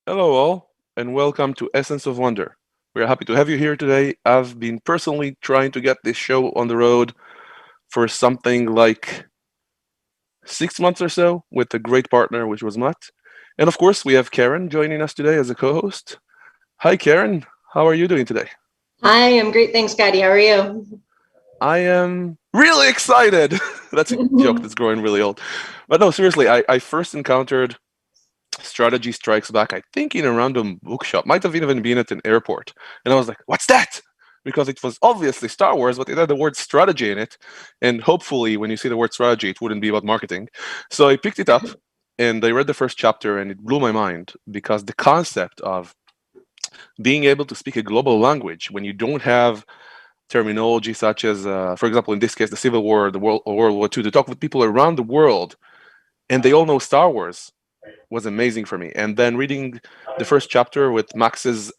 Hello, all, and welcome to Essence of Wonder. We're happy to have you here today. I've been personally trying to get this show on the road for something like 6 months or so with a great partner, which was Matt. And of course, we have Karen joining us today as a co host. Hi, Karen. How are you doing today? Hi, I'm great. Thanks, Gadi. How are you? I am really excited. That's a joke that's growing really old. But no, seriously, I first encountered Strategy Strikes Back, I think in a random bookshop, might have even been at an airport. And I was like, what's that? Because it was obviously Star Wars, but it had the word strategy in it. And hopefully, when you see the word strategy, it wouldn't be about marketing. So I picked it up and I read the first chapter, and it blew my mind because the concept of being able to speak a global language when you don't have terminology such as, for example, in this case, the Civil War, the World, or World War II, to talk with people around the world and they all know Star Wars was amazing for me. And then reading the first chapter with Max's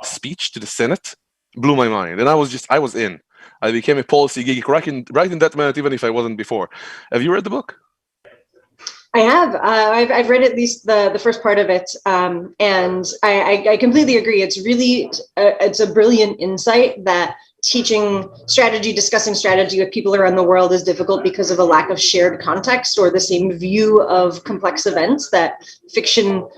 speech to the Senate blew my mind. And I was in. I became a policy geek right in that minute, even if I wasn't before. Have you read the book? I have. I've read at least the first part of it, and I completely agree. It's a brilliant insight that teaching strategy, discussing strategy with people around the world is difficult because of a lack of shared context or the same view of complex events that fiction,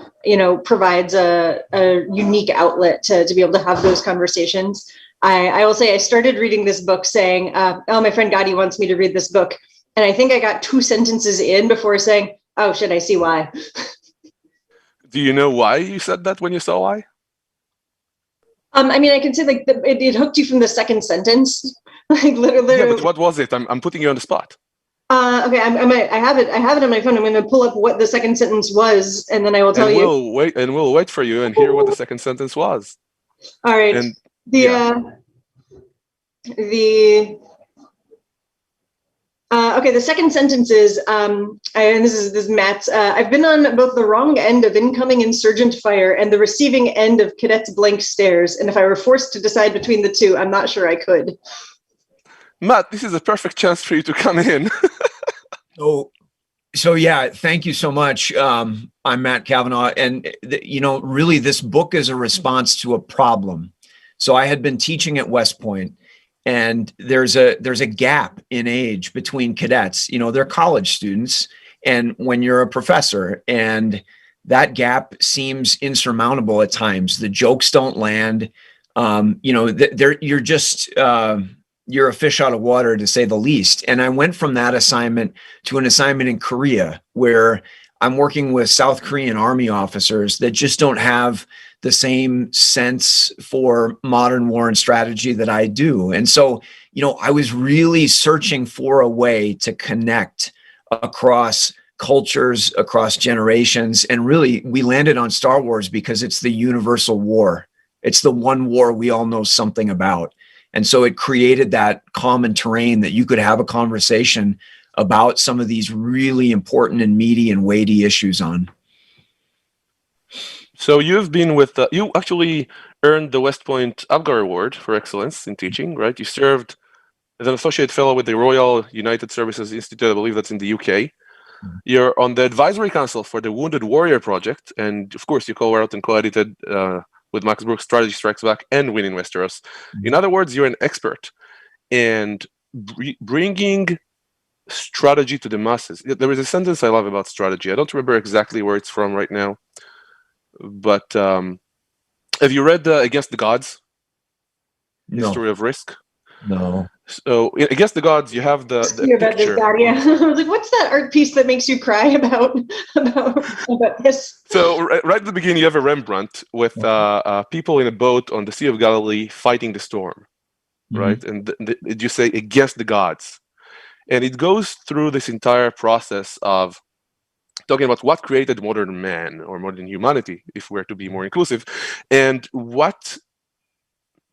provides a unique outlet to be able to have those conversations. I will say I started reading this book saying, oh, my friend Gadi wants me to read this book. And I think I got 2 sentences in before saying, oh, shit, I see why. Do you know why you said that when you saw why? I can say it hooked you from the second sentence, like literally. Yeah, but what was it? I'm putting you on the spot. Okay, I have it. I have it on my phone. I'm going to pull up what the second sentence was, and then I will tell And you. we'll wait for you and hear what the second sentence was. All right. And The yeah. the okay, the second sentence is, and this is Matt's. I've been on both the wrong end of incoming insurgent fire and the receiving end of cadets' blank stares, and if I were forced to decide between the two, I'm not sure I could. Matt, this is a perfect chance for you to come in. So yeah, thank you so much. I'm Matt Cavanaugh, and really, this book is a response to a problem. So I had been teaching at West Point, and there's a gap in age between cadets. They're college students, and when you're a professor, and that gap seems insurmountable at times. The jokes don't land. You're just you're a fish out of water, to say the least. And I went from that assignment to an assignment in Korea, where I'm working with South Korean army officers that just don't have the same sense for modern war and strategy that I do. And so, I was really searching for a way to connect across cultures, across generations. And really, we landed on Star Wars because it's the universal war. It's the one war we all know something about. And so it created that common terrain that you could have a conversation about some of these really important and meaty and weighty issues on. So you've been with, you actually earned the West Point Abgar Award for excellence in teaching, right? You served as an associate fellow with the Royal United Services Institute, I believe that's in the UK. You're on the advisory council for the Wounded Warrior Project, and of course you co-wrote and co-edited with Max Brooks' Strategy Strikes Back and Winning Westeros. In other words, you're an expert. And bringing strategy to the masses. There is a sentence I love about strategy. I don't remember exactly where it's from right now. But have you read Against the Gods? No. History of Risk? No. So Against the Gods, you have the About this, picture. Gadi. I was like, what's that art piece that makes you cry about this? So right at the beginning, you have a Rembrandt with people in a boat on the Sea of Galilee fighting the storm, right? Mm-hmm. And you say against the gods, and it goes through this entire process of talking about what created modern man or modern humanity, if we're to be more inclusive, and what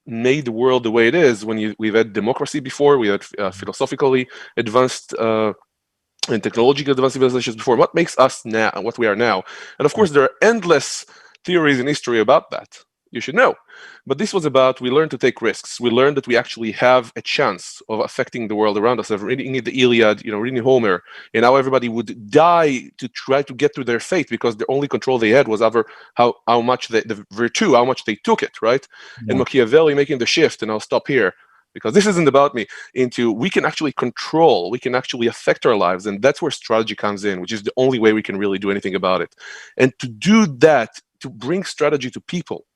made the world the way it is. We've had democracy before, we had philosophically advanced and technologically advanced civilizations before. What makes us now what we are now? And of course, there are endless theories in history about that. you should know. But this was about, we learned to take risks. We learned that we actually have a chance of affecting the world around us. Reading the Iliad, reading Homer, and how everybody would die to try to get to their fate because the only control they had was over how much the virtue, how much they took it, right? Yeah. And Machiavelli making the shift, and I'll stop here, because this isn't about me, into we can actually control, we can actually affect our lives, and that's where strategy comes in, which is the only way we can really do anything about it. And to do that, to bring strategy to people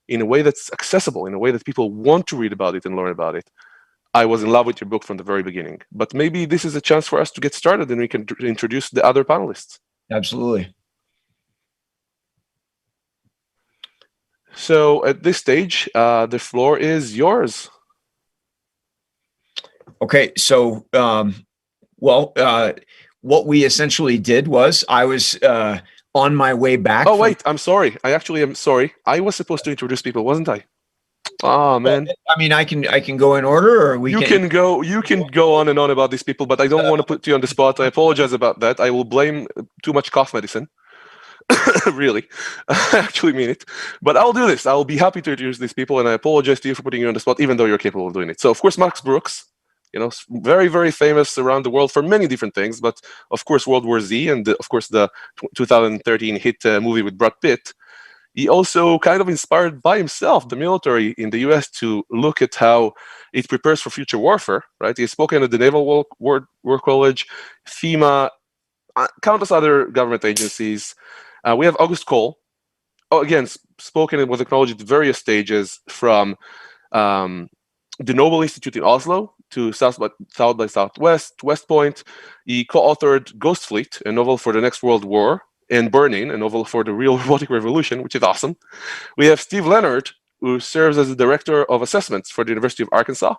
in a way that's accessible, in a way that people want to read about it and learn about it, I was in love with your book from the very beginning. But maybe this is a chance for us to get started and we can introduce the other panelists. Absolutely. So at this stage, the floor is yours. Okay, so, what we essentially did was I was on my way back. Oh, wait, I'm sorry. I actually am sorry. I was supposed to introduce people, wasn't I? Oh, man. I mean, I can go in order, or you can go on and on about these people, but I don't want to put you on the spot. I apologize about that. I will blame too much cough medicine. Really, I actually mean it. But I'll do this. I'll be happy to introduce these people, and I apologize to you for putting you on the spot, even though you're capable of doing it. So, of course, Max Brooks, very, very famous around the world for many different things, but of course, World War Z, and of course, the 2013 hit movie with Brad Pitt. He also kind of inspired by himself the military in the US to look at how it prepares for future warfare, right? He's spoken at the Naval War College, FEMA, countless other government agencies. We have August Cole, again, spoken and was acknowledged at various stages, from the Nobel Institute in Oslo to South by Southwest, West Point. He co-authored Ghost Fleet, a novel for the next World War, and Burning, a novel for the real robotic revolution, which is awesome. We have Steve Leonard, who serves as the Director of Assessments for the University of Arkansas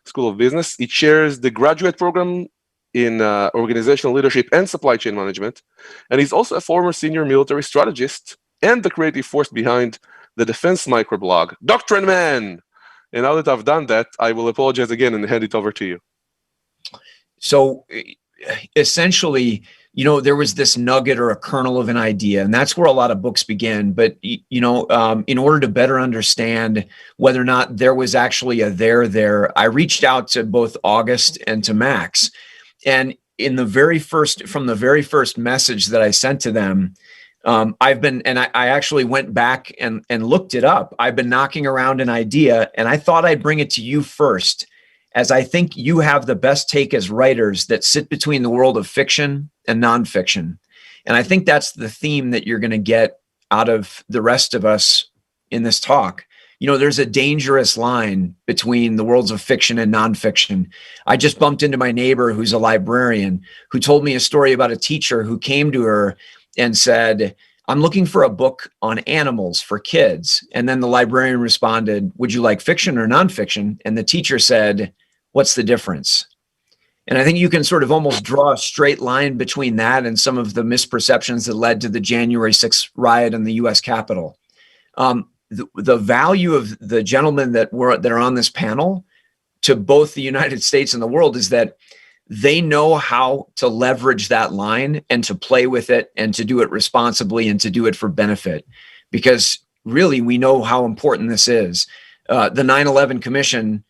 School of Business. He chairs the graduate program in organizational leadership and supply chain management. And he's also a former senior military strategist and the creative force behind the defense microblog, Doctrine Man. And now that I've done that, I will apologize again and hand it over to you. So essentially, there was this nugget or a kernel of an idea, and that's where a lot of books begin. But, in order to better understand whether or not there was actually a there, I reached out to both August and to Max. And from the very first message that I sent to them, I actually went back and looked it up. I've been knocking around an idea, and I thought I'd bring it to you first, as I think you have the best take as writers that sit between the world of fiction and nonfiction. And I think that's the theme that you're going to get out of the rest of us in this talk. There's a dangerous line between the worlds of fiction and nonfiction. I just bumped into my neighbor who's a librarian, who told me a story about a teacher who came to her and said, "I'm looking for a book on animals for kids." And then the librarian responded, "Would you like fiction or nonfiction?" And the teacher said, "What's the difference?" And I think you can sort of almost draw a straight line between that and some of the misperceptions that led to the January 6th riot in the US Capitol. The value of the gentlemen that are on this panel to both the United States and the world is that they know how to leverage that line and to play with it and to do it responsibly and to do it for benefit, because really we know how important this is. The 9/11 Commission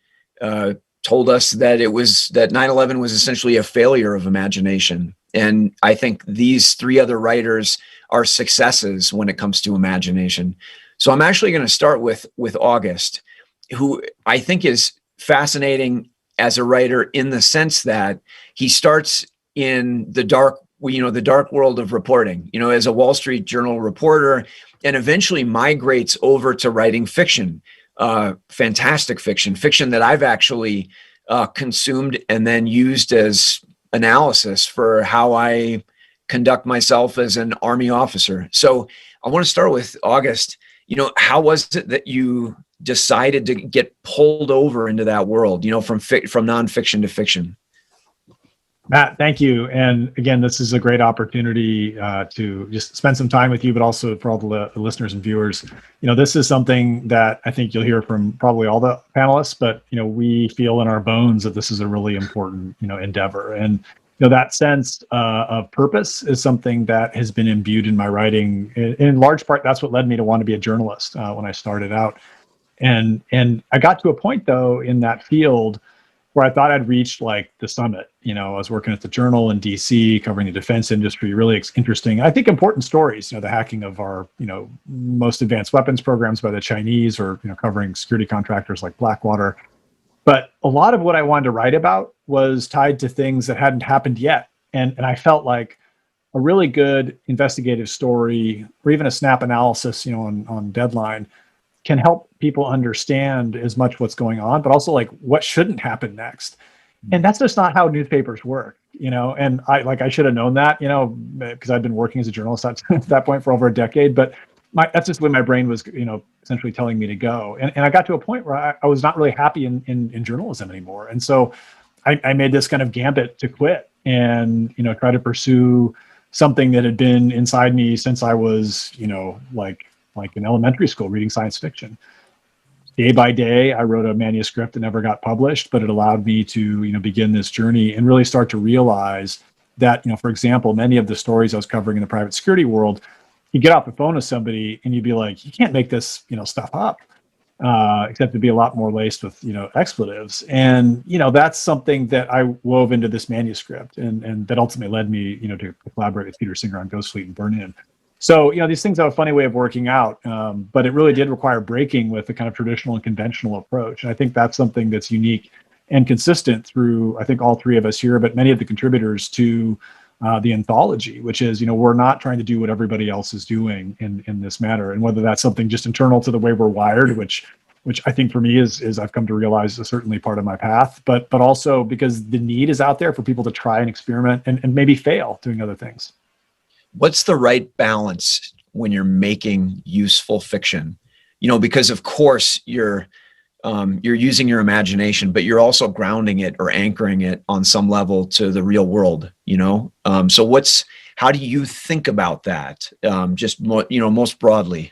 told us that 9/11 was essentially a failure of imagination. And I think these three other writers are successes when it comes to imagination. So I'm actually going to start with August, who I think is fascinating as a writer in the sense that he starts in the dark world of reporting, as a Wall Street Journal reporter, and eventually migrates over to writing fiction, fantastic fiction that I've actually consumed and then used as analysis for how I conduct myself as an Army officer. So I want to start with August. How was it that you decided to get pulled over into that world, from nonfiction to fiction? Matt, thank you. And again, this is a great opportunity to just spend some time with you, but also for all the listeners and viewers. This is something that I think you'll hear from probably all the panelists, but we feel in our bones that this is a really important, endeavor. And that sense of purpose is something that has been imbued in my writing. In large part, that's what led me to want to be a journalist when I started out. And I got to a point, though, in that field where I thought I'd reached like the summit. I was working at the Journal in DC, covering the defense industry, really interesting, I think important stories, the hacking of our, most advanced weapons programs by the Chinese, or, covering security contractors like Blackwater. But a lot of what I wanted to write about was tied to things that hadn't happened yet. And I felt like a really good investigative story, or even a snap analysis, on Deadline, can help people understand as much what's going on, but also like what shouldn't happen next. And that's just not how newspapers work, and I should have known that, because I've been working as a journalist at that point for over a decade, but that's just the way my brain was, essentially telling me to go. And I got to a point where I was not really happy in journalism anymore. And so I made this kind of gambit to quit and, try to pursue something that had been inside me since I was, like in elementary school, reading science fiction. Day by day, I wrote a manuscript that never got published, but it allowed me to, begin this journey and really start to realize that, for example, many of the stories I was covering in the private security world, you get off the phone with somebody and you'd be like, you can't make this, stuff up, except it'd be a lot more laced with, expletives. And, that's something that I wove into this manuscript, and that ultimately led me, to collaborate with Peter Singer on Ghost Fleet and Burn In. So, these things have a funny way of working out, but it really did require breaking with the kind of traditional and conventional approach. And I think that's something that's unique and consistent through, I think, all three of us here, but many of the contributors to the anthology, which is, we're not trying to do what everybody else is doing in this matter. And whether that's something just internal to the way we're wired, which I think for me is I've come to realize is certainly part of my path, but also because the need is out there for people to try and experiment and maybe fail doing other things. What's the right balance when you're making useful fiction? Because of course you're using your imagination, but you're also grounding it or anchoring it on some level to the real world, So how do you think about that? Most broadly?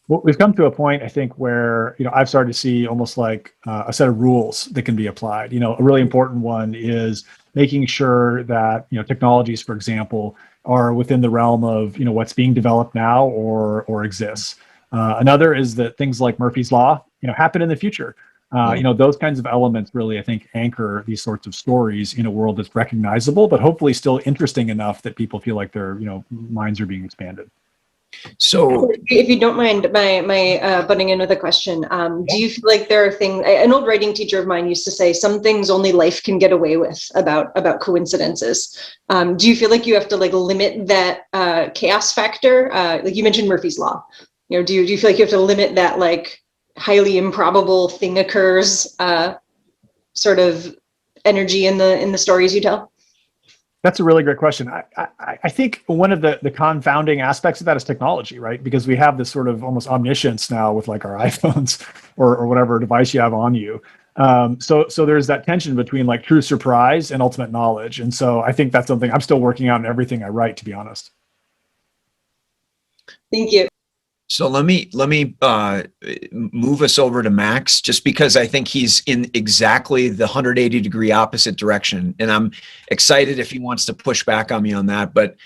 Well, we've come to a point, I think, where, I've started to see almost like a set of rules that can be applied. A really important one is making sure that, technologies, for example, are within the realm of, what's being developed now or exists. Another is that things like Murphy's Law, happen in the future. Those kinds of elements really, I think, anchor these sorts of stories in a world that's recognizable, but hopefully still interesting enough that people feel like their, minds are being expanded. So if you don't mind my butting in with a question, do you feel like there are things, an old writing teacher of mine used to say, some things only life can get away with about coincidences. Do you feel like you have to limit that chaos factor? Like you mentioned Murphy's Law, do you feel like you have to limit that highly improbable thing occurs sort of energy in the stories you tell? That's a really great question. I think one of the confounding aspects of that is technology, right? Because we have this sort of almost omniscience now with our iPhones or whatever device you have on you. So there's that tension between true surprise and ultimate knowledge. And so I think that's something I'm still working on in everything I write, to be honest. Thank you. So let me move us over to Max, just because I think he's in exactly the 180-degree opposite direction, and I'm excited if he wants to push back on me on that. But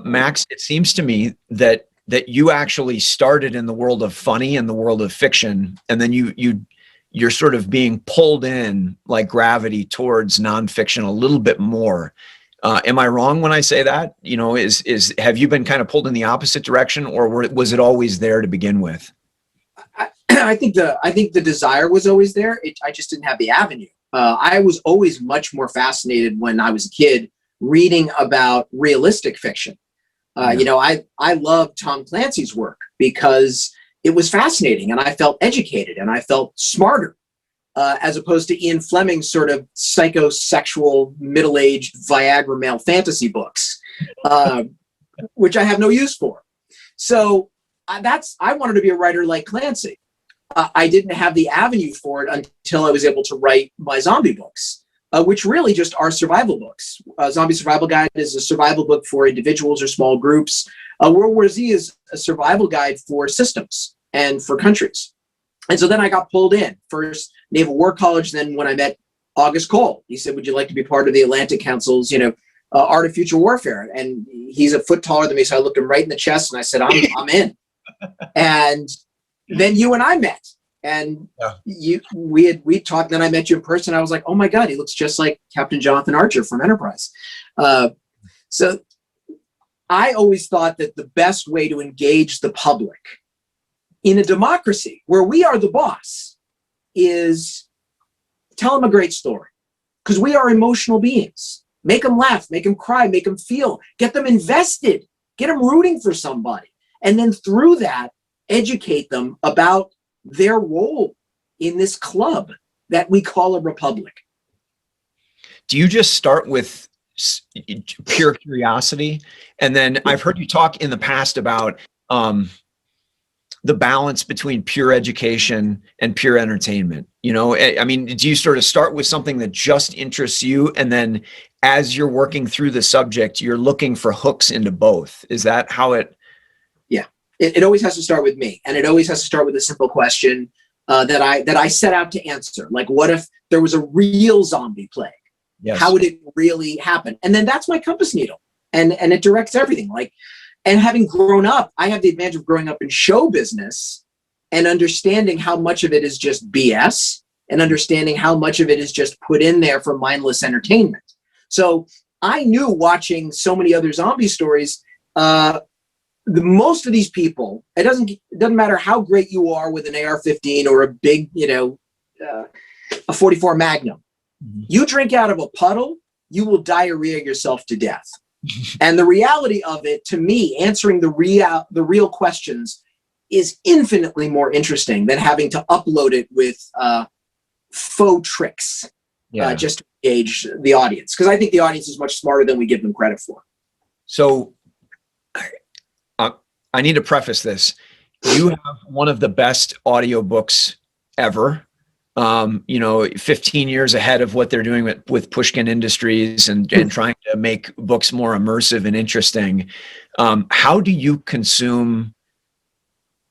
Max, it seems to me that you actually started in the world of funny and the world of fiction, and then you're sort of being pulled in like gravity towards nonfiction a little bit more. Am I wrong when I say that? Have you been kind of pulled in the opposite direction, or was it always there to begin with? I think the desire was always there. I just didn't have the avenue. I was always much more fascinated when I was a kid reading about realistic fiction. I loved Tom Clancy's work because it was fascinating, and I felt educated and I felt smarter. As opposed to Ian Fleming's sort of psychosexual middle-aged Viagra male fantasy books, which I have no use for. So I wanted to be a writer like Clancy. I didn't have the avenue for it until I was able to write my zombie books, which really just are survival books. Zombie Survival Guide is a survival book for individuals or small groups. World War Z is a survival guide for systems and for countries. And so then I got pulled in, first Naval War College. Then when I met August Cole. He said, would you like to be part of the Atlantic Council's, Art of Future Warfare? And he's a foot taller than me. So I looked him right in the chest and I said, I'm in. And then you and I met, and we talked. Then I met you in person. I was like, oh my God, he looks just like Captain Jonathan Archer from Enterprise. So I always thought that the best way to engage the public in a democracy where we are the boss is tell them a great story, because we are emotional beings. Make them laugh, make them cry, make them feel, get them invested, get them rooting for somebody. And then through that, educate them about their role in this club that we call a republic. Do you just start with pure curiosity? And then I've heard you talk in the past about the balance between pure education and pure entertainment. I mean, do you sort of start with something that just interests you, and then as you're working through the subject, you're looking for hooks into both? Is that how it? Yeah, it always has to start with me, and it always has to start with a simple question that I set out to answer. Like, what if there was a real zombie plague? Yes. How would it really happen? And then that's my compass needle, and it directs everything. And having grown up, I have the advantage of growing up in show business and understanding how much of it is just BS and understanding how much of it is just put in there for mindless entertainment. So I knew, watching so many other zombie stories, most of these people, it doesn't matter how great you are with an AR-15 or a big, a 44 Magnum. Mm-hmm. You drink out of a puddle, you will diarrhea yourself to death. And the reality of it, to me, answering the real questions is infinitely more interesting than having to upload it with faux tricks just to engage the audience. Because I think the audience is much smarter than we give them credit for. So I need to preface this. You have one of the best audiobooks ever. 15 years ahead of what they're doing with Pushkin Industries and trying to make books more immersive and interesting. How do you consume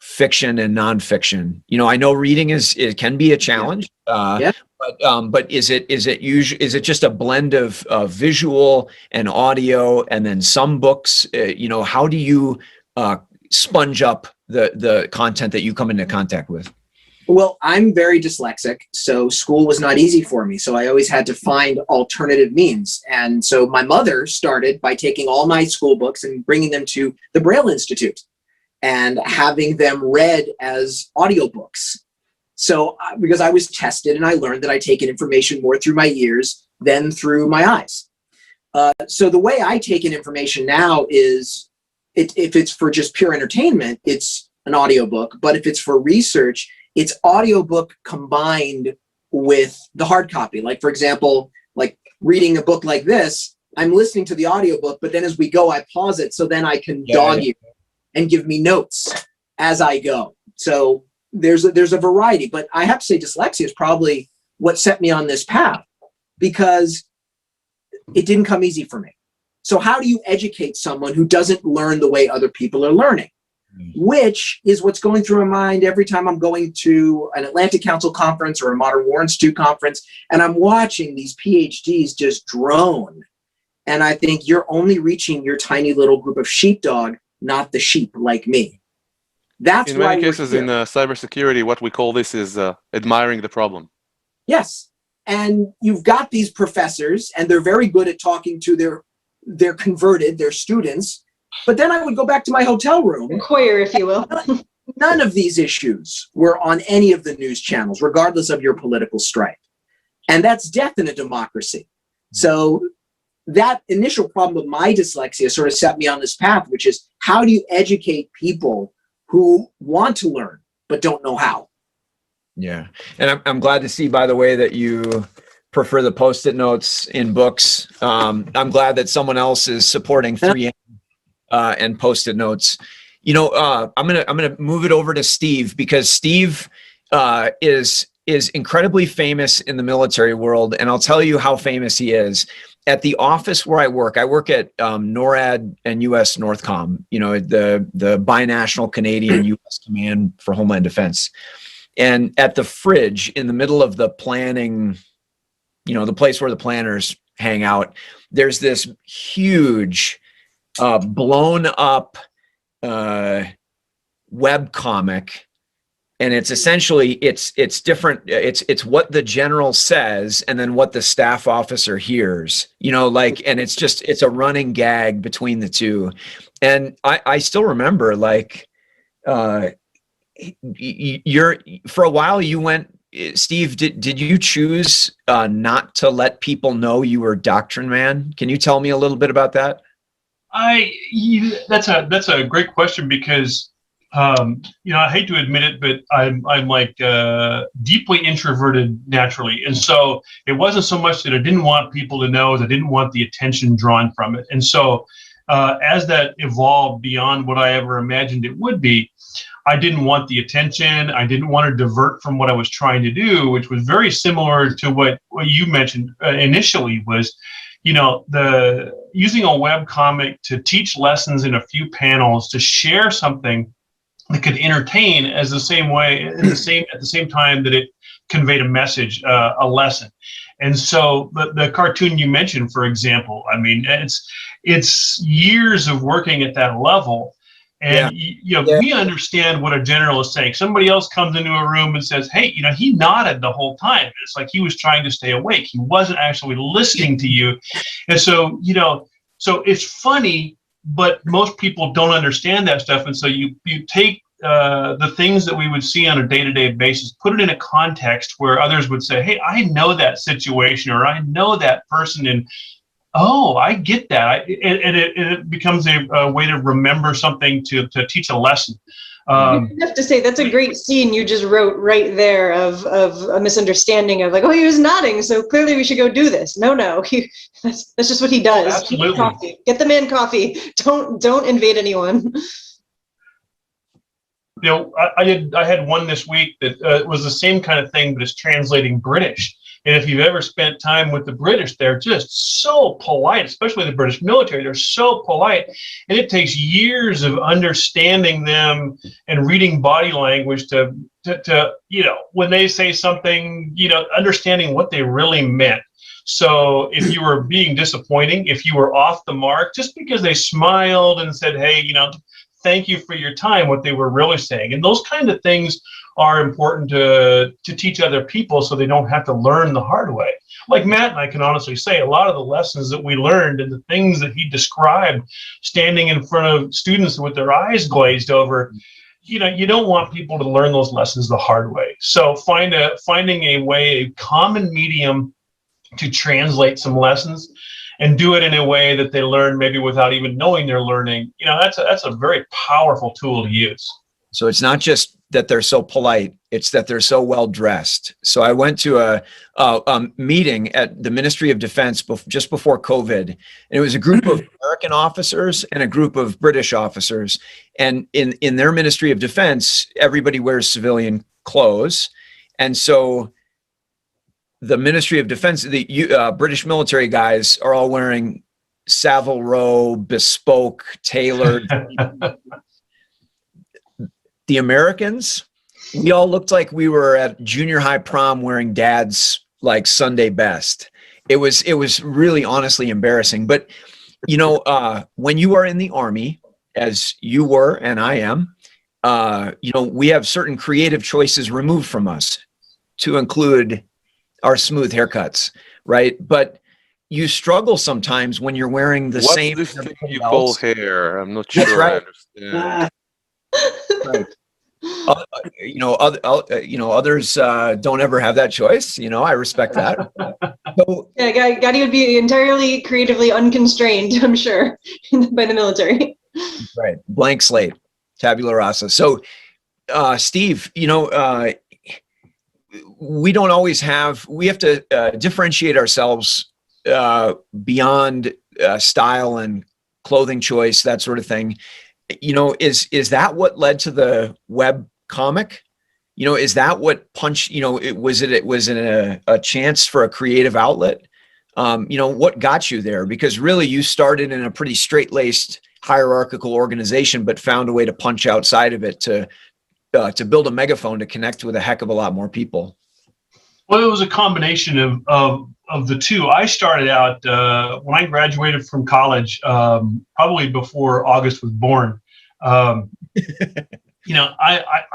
fiction and nonfiction? I know reading it can be a challenge, but is it just a blend of visual and audio, and then some books? How do you sponge up the content that you come into contact with? Well, I'm very dyslexic, so school was not easy for me. So I always had to find alternative means. And so my mother started by taking all my school books and bringing them to the Braille Institute and having them read as audiobooks. So because I was tested and I learned that I take in information more through my ears than through my eyes. So the way I take in information now is, if it's for just pure entertainment, it's an audiobook. But if it's for research, it's audiobook combined with the hard copy. Like, for example, like reading a book like this, I'm listening to the audiobook, but then as we go, I pause it. So then I can dog you and give me notes as I go. So there's a variety, but I have to say dyslexia is probably what set me on this path, because it didn't come easy for me. So how do you educate someone who doesn't learn the way other people are learning? Which is what's going through my mind every time I'm going to an Atlantic Council conference or a Modern War Institute conference, and I'm watching these PhDs just drone. And I think you're only reaching your tiny little group of sheepdog, not the sheep like me. That's in many cases in cybersecurity, what we call this is admiring the problem. Yes. And you've got these professors, and they're very good at talking to their converted, their students. But then I would go back to my hotel room. Inquire, if you will. None of these issues were on any of the news channels, regardless of your political stripe. And that's death in a democracy. So that initial problem of my dyslexia sort of set me on this path, which is, how do you educate people who want to learn but don't know how? Yeah. And I'm glad to see, by the way, that you prefer the Postit Notes in books. I'm glad that someone else is supporting 3M. And Postit Notes. I'm gonna move it over to Steve, because Steve is incredibly famous in the military world, and I'll tell you how famous he is. At the office where I work at NORAD and U.S. Northcom. The binational Canadian U.S. Command for Homeland Defense, and at the fridge in the middle of the planning the place where the planners hang out, there's this huge blown up web comic, and it's essentially it's different. It's what the general says and then what the staff officer hears, and it's a running gag between the two. And I still remember, you're, for a while you went, Steve, did you choose not to let people know you were Doctrine Man? Can you tell me a little bit about that? That's a great question, because I hate to admit it, but I'm like deeply introverted naturally, and so it wasn't so much that I didn't want people to know, as I didn't want the attention drawn from it. And so as that evolved beyond what I ever imagined it would be, I didn't want the attention. I didn't want to divert from what I was trying to do, which was very similar to what you mentioned initially, was, the using a web comic to teach lessons in a few panels, to share something that could entertain as the same way, at the same time that it conveyed a message, a lesson. And so the cartoon you mentioned, for example, I mean, it's years of working at that level. And, we understand what a general is saying. Somebody else comes into a room and says, hey, he nodded the whole time. It's like he was trying to stay awake. He wasn't actually listening to you. And so, so it's funny, but most people don't understand that stuff. And so you take the things that we would see on a day-to-day basis, put it in a context where others would say, hey, I know that situation, or I know that person, and oh, I get that. It becomes a way to remember something, to teach a lesson. I have to say, that's a great scene you just wrote right there of a misunderstanding of, like, oh, he was nodding, so clearly we should go do this. No, that's just what he does. Absolutely. Coffee. Get the man coffee. Don't invade anyone. I had one this week that was the same kind of thing, but it's translating British. And if you've ever spent time with the British, they're just so polite, especially the British military. They're so polite. And it takes years of understanding them and reading body language to when they say something, understanding what they really meant. So if you were being disappointing, if you were off the mark, just because they smiled and said, hey, thank you for your time, what they were really saying. And those kind of things are important to teach other people, so they don't have to learn the hard way. Like Matt and I can honestly say, a lot of the lessons that we learned and the things that he described standing in front of students with their eyes glazed over, you don't want people to learn those lessons the hard way. So finding a way, a common medium to translate some lessons and do it in a way that they learn maybe without even knowing they're learning, that's a very powerful tool to use. So it's not just that they're so polite, it's that they're so well dressed. So I went to a meeting at the Ministry of Defense just before COVID, and it was a group of American officers and a group of British officers. And in their Ministry of Defense, everybody wears civilian clothes. And so the Ministry of Defense, the British military guys are all wearing Savile Row, bespoke, tailored. The Americans, we all looked like we were at junior high prom wearing Dad's like Sunday best. It was really honestly embarrassing. But when you are in the Army, as you were and I am, we have certain creative choices removed from us, to include our smooth haircuts, right? But you struggle sometimes when you're weering the same. What's this thing you call hair? I'm not sure. That's right. I understand. Right. Others don't ever have that choice. I respect that. So, yeah, Gadi would be entirely creatively unconstrained, I'm sure, by the military. Right. Blank slate, tabula rasa. So, Steve, we don't always we have to differentiate ourselves beyond style and clothing choice, that sort of thing. Is that what led to the web comic? Is that what was it a chance for a creative outlet? What got you there? Because really you started in a pretty straight-laced hierarchical organization, but found a way to punch outside of it to build a megaphone to connect with a heck of a lot more people. Well, it was a combination of of the two, I started out when I graduated from college, probably before August was born. I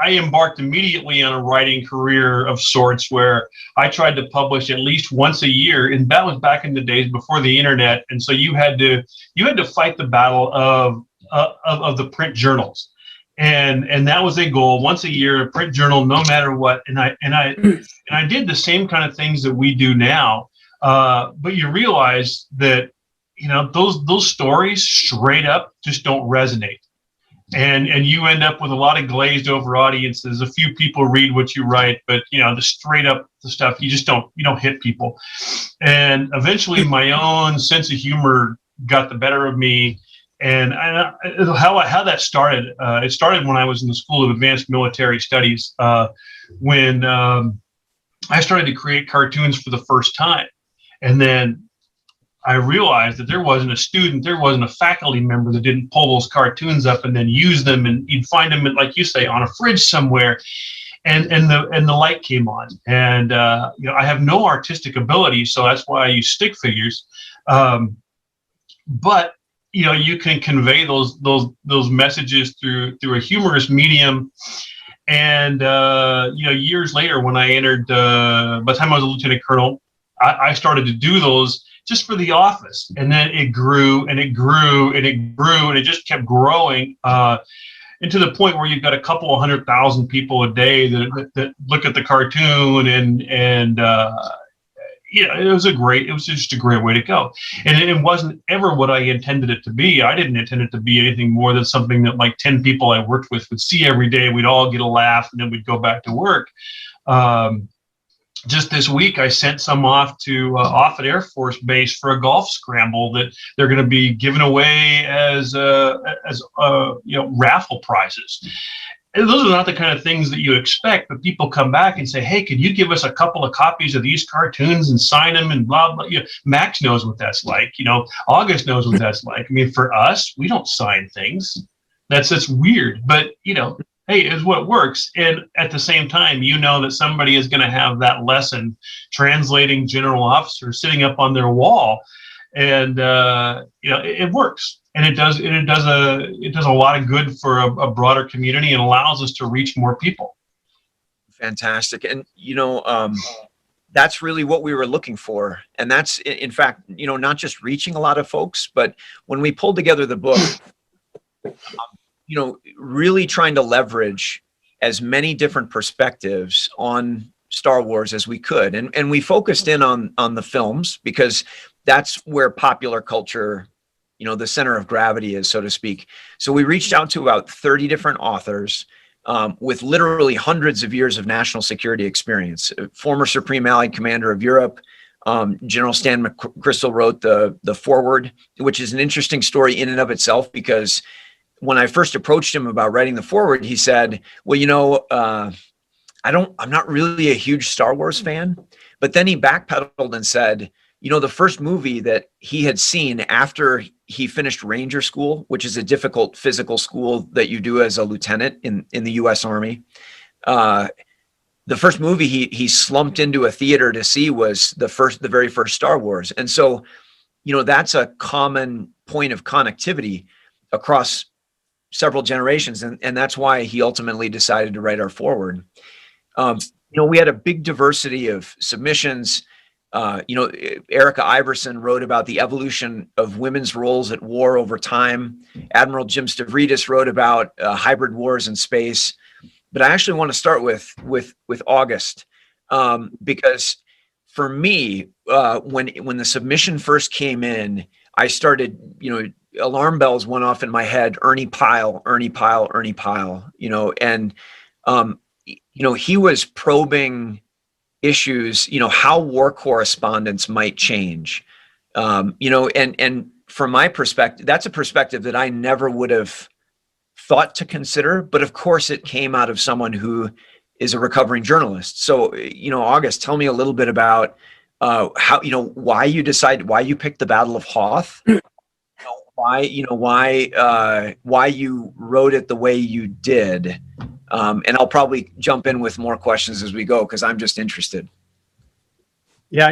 embarked immediately on a writing career of sorts where I tried to publish at least once a year, and that was back in the days before the internet. And so you had to fight the battle of the print journals, and that was a goal: once a year, a print journal, no matter what. And I did the same kind of things that we do now, but you realize that those stories straight up just don't resonate. And you end up with a lot of glazed over audiences. A few people read what you write, but the straight up the stuff, you don't hit people. And eventually my own sense of humor got the better of me. And how that started, it started when I was in the School of Advanced Military Studies, when I started to create cartoons for the first time. And then I realized that there wasn't a student, there wasn't a faculty member that didn't pull those cartoons up and then use them, and you'd find them, like you say, on a fridge somewhere, and the light came on. And I have no artistic ability, so that's why I use stick figures. But you can convey those messages through a humorous medium. And years later, when I entered, by the time I was a lieutenant colonel, I started to do those just for the office, and then it grew and it grew and it grew, and it just kept growing, and to the point where you've got a couple of 100,000 people a day that look at the cartoon, and it was just a great way to go. And it wasn't ever what I intended it to be. I didn't intend it to be anything more than something that like 10 people I worked with would see every day. We'd all get a laugh, and then we'd go back to work. Just this week, I sent some off to Offutt Air Force Base for a golf scramble that they're going to be giving away as raffle prizes. And those are not the kind of things that you expect, but people come back and say, "Hey, can you give us a couple of copies of these cartoons and sign them?" And blah blah. Max knows what that's like. August knows what that's like. I mean, for us, we don't sign things. That's weird, but hey, is what works. And at the same time, that somebody is going to have that lesson translating general officer sitting up on their wall, and it works, and it does a lot of good for a broader community, and allows us to reach more people. Fantastic. And that's really what we were looking for. And that's, in fact, not just reaching a lot of folks, but when we pulled together the book, really trying to leverage as many different perspectives on Star Wars as we could. And we focused in on the films, because that's where popular culture, the center of gravity is, so to speak. So we reached out to about 30 different authors with literally hundreds of years of national security experience. Former Supreme Allied Commander of Europe, General Stan McChrystal wrote the foreword, which is an interesting story in and of itself, because when I first approached him about writing the foreword, he said, "Well, I'm not really a huge Star Wars fan." But then he backpedaled and said, the first movie that he had seen after he finished Ranger School, which is a difficult physical school that you do as a lieutenant in the U.S. Army, the first movie he slumped into a theater to see was the very first Star Wars. And so, that's a common point of connectivity across several generations. And that's why he ultimately decided to write our foreword. We had a big diversity of submissions. Erica Iverson wrote about the evolution of women's roles at war over time. Admiral Jim Stavridis wrote about hybrid wars in space. But I actually want to start with August, because for me, when the submission first came in, I started, alarm bells went off in my head. Ernie Pyle, and he was probing issues, how war correspondence might change, and from my perspective, that's a perspective that I never would have thought to consider. But of course, it came out of someone who is a recovering journalist. So, August, tell me a little bit about how, why you picked the Battle of Hoth. Why you wrote it the way you did. And I'll probably jump in with more questions as we go, because I'm just interested. Yeah,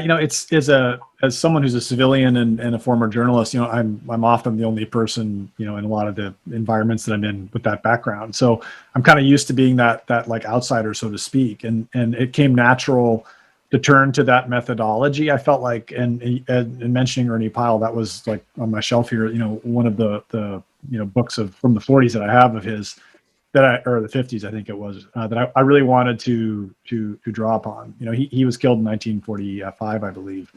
as someone who's a civilian and a former journalist, I'm often the only person, in a lot of the environments that I'm in with that background. So I'm kind of used to being that like outsider, so to speak. And it came natural to turn to that methodology. I felt like, and mentioning Ernie Pyle, that was like on my shelf here, one of the books from the 40s that I have of his, or the 50s, I think it was, that I really wanted to draw upon. He was killed in 1945, I believe.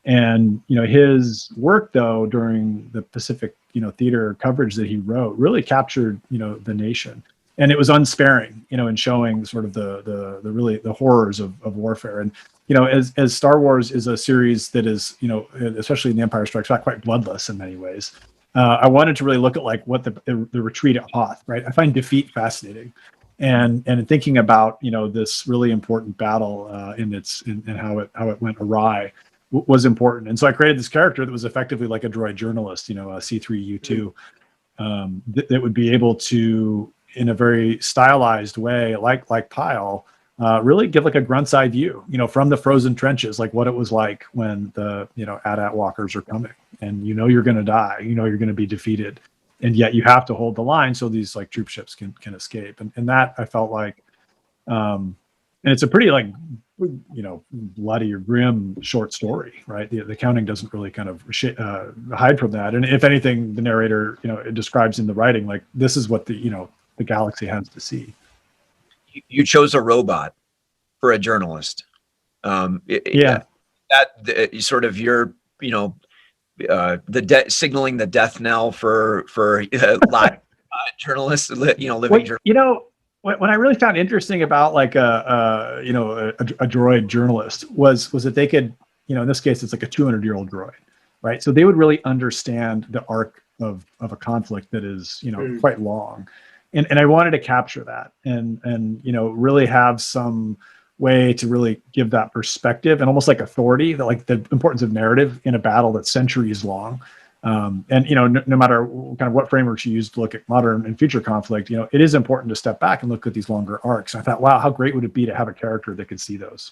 And, his work, though, during the Pacific, theater coverage that he wrote really captured, the nation. And it was unsparing, in showing sort of the horrors of warfare. And, as Star Wars is a series that is, especially in The Empire Strikes Back, quite bloodless in many ways. I wanted to really look at like what the retreat at Hoth, right? I find defeat fascinating, and thinking about this really important battle and how it went awry was important. And so I created this character that was effectively like a droid journalist, a C3U2, that would be able to, in a very stylized way, like Pyle, really give like a grunt's eye view, from the frozen trenches, like what it was like when the AT-AT walkers are coming, and you're going to die, you're going to be defeated, and yet you have to hold the line so these like troop ships can escape. And that I felt like, and it's a pretty like bloody or grim short story, right? The accounting doesn't really kind of hide from that, and if anything, the narrator it describes in the writing like this is what the galaxy has to see. You chose a robot for a journalist. Yeah, sort of your, signaling the death knell for live journalists, living journalists. What I really found interesting about like a droid journalist was that they could, in this case, it's like a 200-year-old droid, right? So they would really understand the arc of a conflict that is, quite long. And I wanted to capture that and really have some way to really give that perspective and almost like authority, that like the importance of narrative in a battle that's centuries long. No matter kind of what frameworks you use to look at modern and future conflict, it is important to step back and look at these longer arcs. And I thought, wow, how great would it be to have a character that could see those?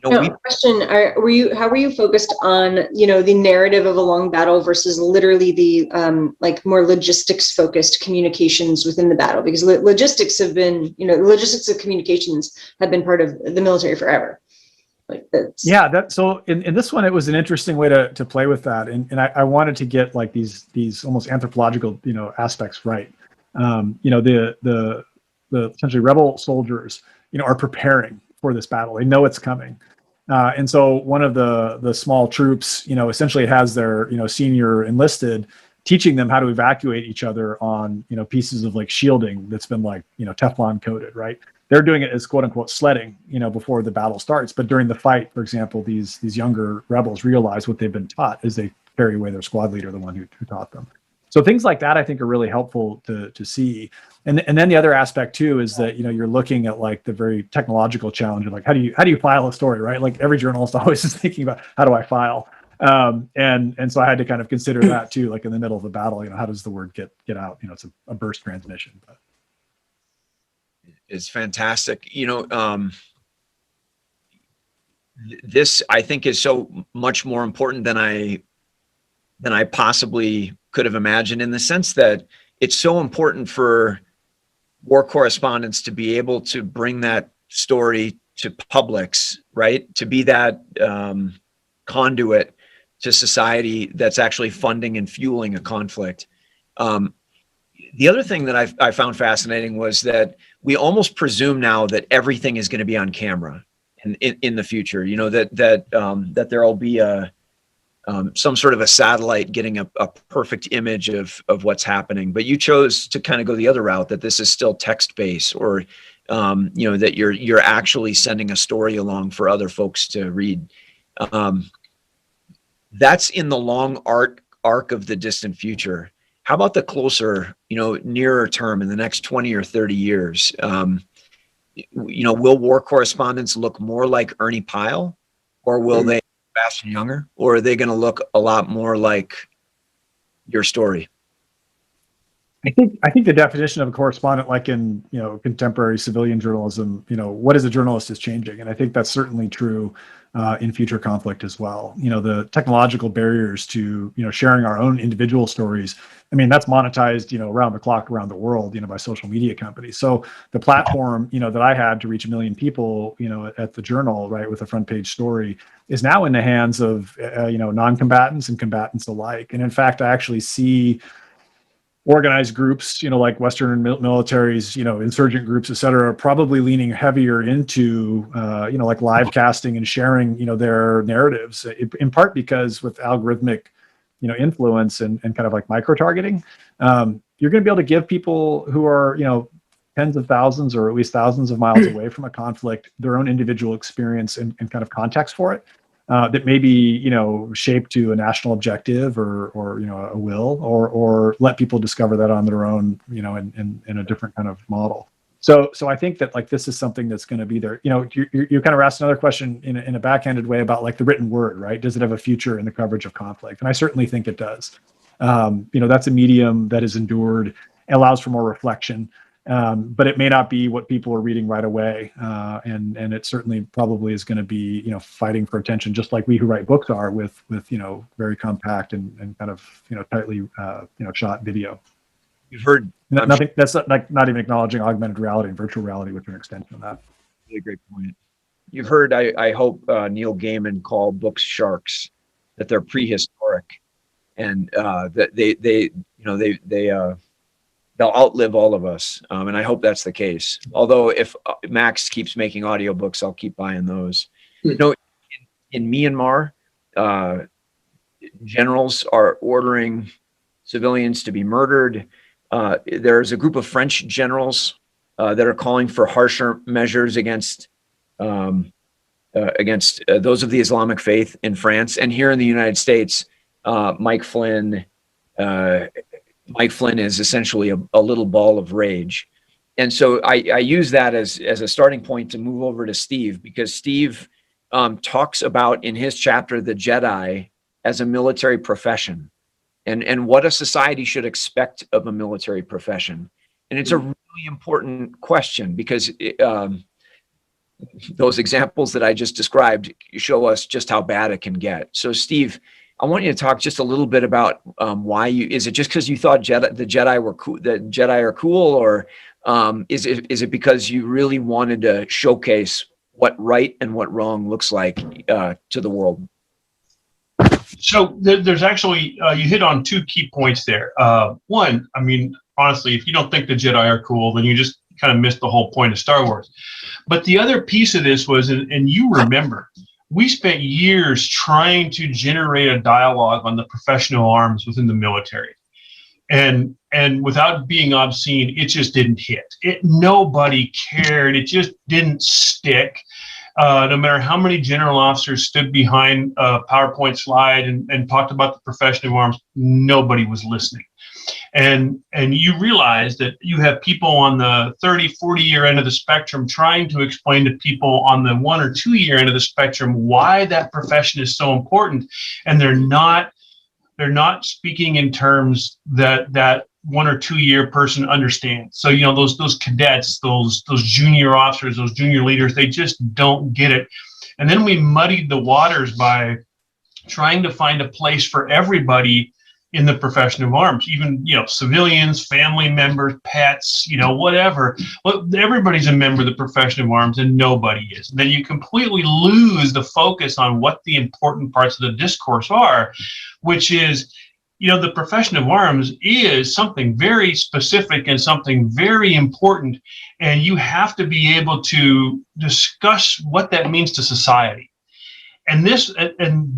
Question: how were you focused on the narrative of a long battle versus literally the like more logistics focused communications within the battle? Because logistics have been logistics of communications have been part of the military forever. Like that's... Yeah, so in this one it was an interesting way to play with that, and I wanted to get like these almost anthropological aspects right. The essentially rebel soldiers are preparing for this battle. They know it's coming. And so one of the small troops, essentially has their, senior enlisted teaching them how to evacuate each other on, pieces of like shielding that's been like, Teflon coated, right? They're doing it as quote unquote sledding, before the battle starts. But during the fight, for example, these younger rebels realize what they've been taught as they carry away their squad leader, the one who taught them. So things like that, I think, are really helpful to see. And then the other aspect too is that you're looking at like the very technological challenge of like how do you file a story, right? Like every journalist always is thinking about how do I file, and so I had to kind of consider that too, like in the middle of the battle, how does the word get out? It's a burst transmission. But it's fantastic. This I think is so much more important than I possibly could have imagined, in the sense that it's so important for war correspondents to be able to bring that story to publics, right? To be that conduit to society that's actually funding and fueling a conflict. The other thing that I found fascinating was that we almost presume now that everything is going to be on camera in the future, that there'll be some sort of a satellite getting a perfect image of what's happening. But you chose to kind of go the other route, that this is still text-based, or that you're actually sending a story along for other folks to read. That's in the long arc of the distant future. How about the closer, nearer term, in the next 20 or 30 years? Will war correspondents look more like Ernie Pyle, or will they Sebastian Younger, or are they going to look a lot more like your story? I think the definition of a correspondent, like in contemporary civilian journalism, what is a journalist is changing, and I think that's certainly true in future conflict as well. The technological barriers to sharing our own individual stories. I mean, that's monetized around the clock around the world by social media companies. So the platform that I had to reach 1 million people at the Journal, right, with a front page story, is now in the hands of non-combatants and combatants alike. And in fact, I actually see organized groups, like Western militaries, insurgent groups, et cetera, are probably leaning heavier into, like live casting and sharing, their narratives, in part because with algorithmic, influence and kind of like micro-targeting, you're going to be able to give people who are, tens of thousands or at least thousands of miles away from a conflict their own individual experience and kind of context for it. That may be, shaped to a national objective or a will, or let people discover that on their own, in a different kind of model. So I think that like this is something that's going to be there. You kind of asked another question in a backhanded way about like the written word, right? Does it have a future in the coverage of conflict? And I certainly think it does. That's a medium that is endured, allows for more reflection. But it may not be what people are reading right away, and it certainly probably is going to be fighting for attention, just like we who write books are with very compact and kind of tightly shot video. You've heard nothing. That's not even acknowledging augmented reality and virtual reality, which are an extension of that. Really great point. You've heard, I hope, Neil Gaiman call books sharks, that they're prehistoric, and that they'll outlive all of us, and I hope that's the case. Although if Max keeps making audiobooks, I'll keep buying those. In Myanmar, generals are ordering civilians to be murdered. There's a group of French generals that are calling for harsher measures against those of the Islamic faith in France. And here in the United States, Mike Flynn is essentially a little ball of rage. And so I use that as a starting point to move over to Steve, because Steve talks about in his chapter the Jedi as a military profession and what a society should expect of a military profession. And it's a really important question because those examples that I just described show us just how bad it can get. So Steve, I want you to talk just a little bit about why is it just because you thought the Jedi were cool, the Jedi are cool, or is it because you really wanted to showcase what right and what wrong looks like to the world? So there's actually, you hit on two key points there. One, I mean, honestly, if you don't think the Jedi are cool, then you just kind of missed the whole point of Star Wars. But the other piece of this was, and you remember, we spent years trying to generate a dialogue on the professional arms within the military. And without being obscene, it just didn't hit. Nobody cared. It just didn't stick. No matter how many general officers stood behind a PowerPoint slide and talked about the professional arms, nobody was listening. And you realize that you have people on the 30, 40-year end of the spectrum trying to explain to people on the 1 or 2 year end of the spectrum why that profession is so important, and they're not speaking in terms that 1 or 2 year person understands. So those cadets, those junior officers, those junior leaders, they just don't get it. And then we muddied the waters by trying to find a place for everybody in the profession of arms, even civilians, family members, pets, whatever. Well, everybody's a member of the profession of arms, and nobody is. Then you completely lose the focus on what the important parts of the discourse are, which is, the profession of arms is something very specific and something very important, and you have to be able to discuss what that means to society. And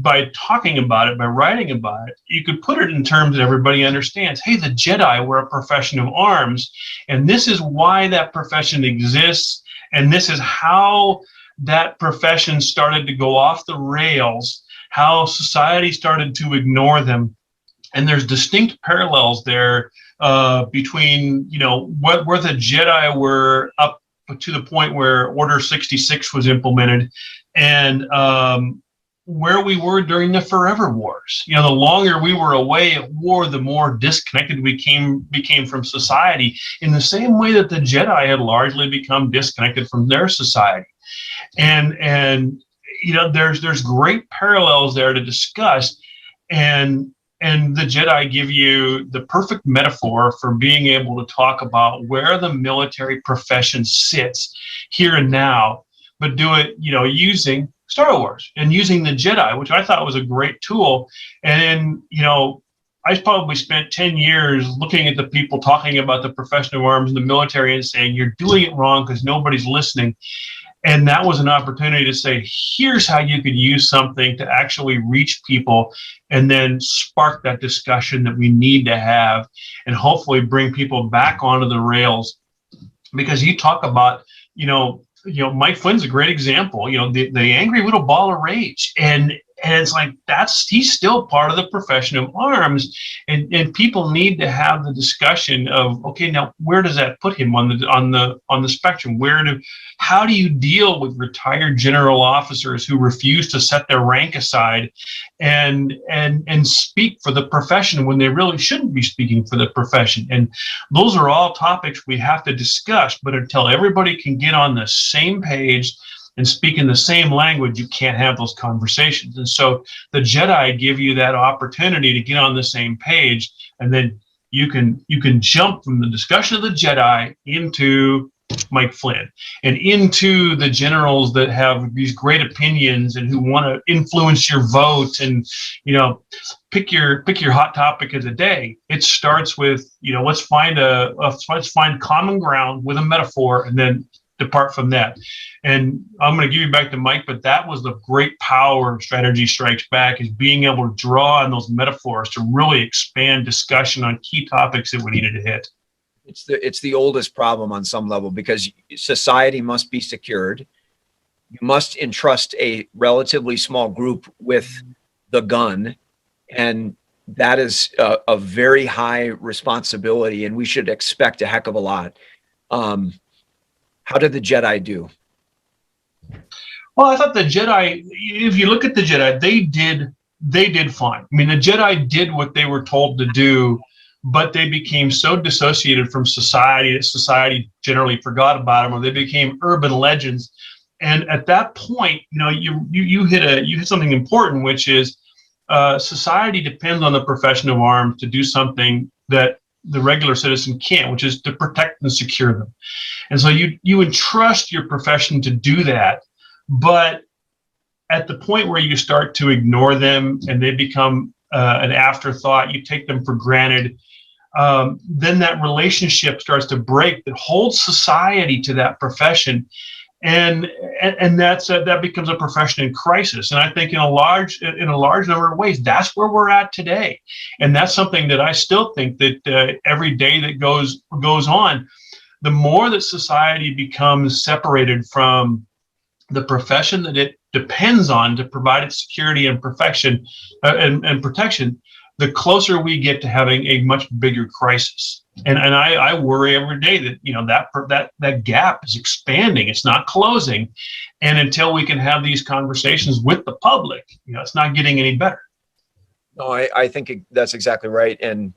by talking about it, by writing about it, you could put it in terms that everybody understands. Hey, the Jedi were a profession of arms, and this is why that profession exists, and this is how that profession started to go off the rails, how society started to ignore them. And there's distinct parallels there between, where the Jedi were up to the point where Order 66 was implemented, and where we were during the Forever Wars. The longer we were away at war, the more disconnected we became from society, in the same way that the Jedi had largely become disconnected from their society. And there's great parallels there to discuss, and the Jedi give you the perfect metaphor for being able to talk about where the military profession sits here and now, but do it, using Star Wars and using the Jedi, which I thought was a great tool. And I probably spent 10 years looking at the people talking about the profession of arms and the military and saying, you're doing it wrong because nobody's listening. And that was an opportunity to say, here's how you could use something to actually reach people and then spark that discussion that we need to have and hopefully bring people back onto the rails. Because you talk about, Mike Flynn's a great example, the angry little ball of rage. And it's like, he's still part of the profession of arms, and people need to have the discussion of, okay, now where does that put him on the spectrum? How do you deal with retired general officers who refuse to set their rank aside and speak for the profession when they really shouldn't be speaking for the profession? And those are all topics we have to discuss, but until everybody can get on the same page and speak in the same language, you can't have those conversations. And so the Jedi give you that opportunity to get on the same page, and then you can jump from the discussion of the Jedi into Mike Flynn and into the generals that have these great opinions and who want to influence your vote and pick your hot topic of the day. It starts with let's find common ground with a metaphor and then depart from that. And I'm going to give you back to Mike, but that was the great power of Strategy Strikes Back, is being able to draw on those metaphors to really expand discussion on key topics that we needed to hit. It's the oldest problem on some level, because society must be secured. You must entrust a relatively small group with the gun, and that is a very high responsibility, and we should expect a heck of a lot. How did the Jedi do? Well, I thought the Jedi, if you look at the Jedi, they did fine. I mean, the Jedi did what they were told to do, but they became so dissociated from society that society generally forgot about them, or they became urban legends. And at that point, you hit something important, which is society depends on the profession of arms to do something that the regular citizen can't, which is to protect and secure them. And so you entrust your profession to do that. But at the point where you start to ignore them and they become an afterthought, you take them for granted, then that relationship starts to break that holds society to that profession. And that becomes a profession in crisis. And I think in a large number of ways, that's where we're at today. And that's something that I still think that every day that goes on, the more that society becomes separated from the profession that it depends on to provide its security and perfection and protection, the closer we get to having a much bigger crisis. And I worry every day that that gap is expanding. It's not closing. And until we can have these conversations with the public, it's not getting any better. No, I think that's exactly right. And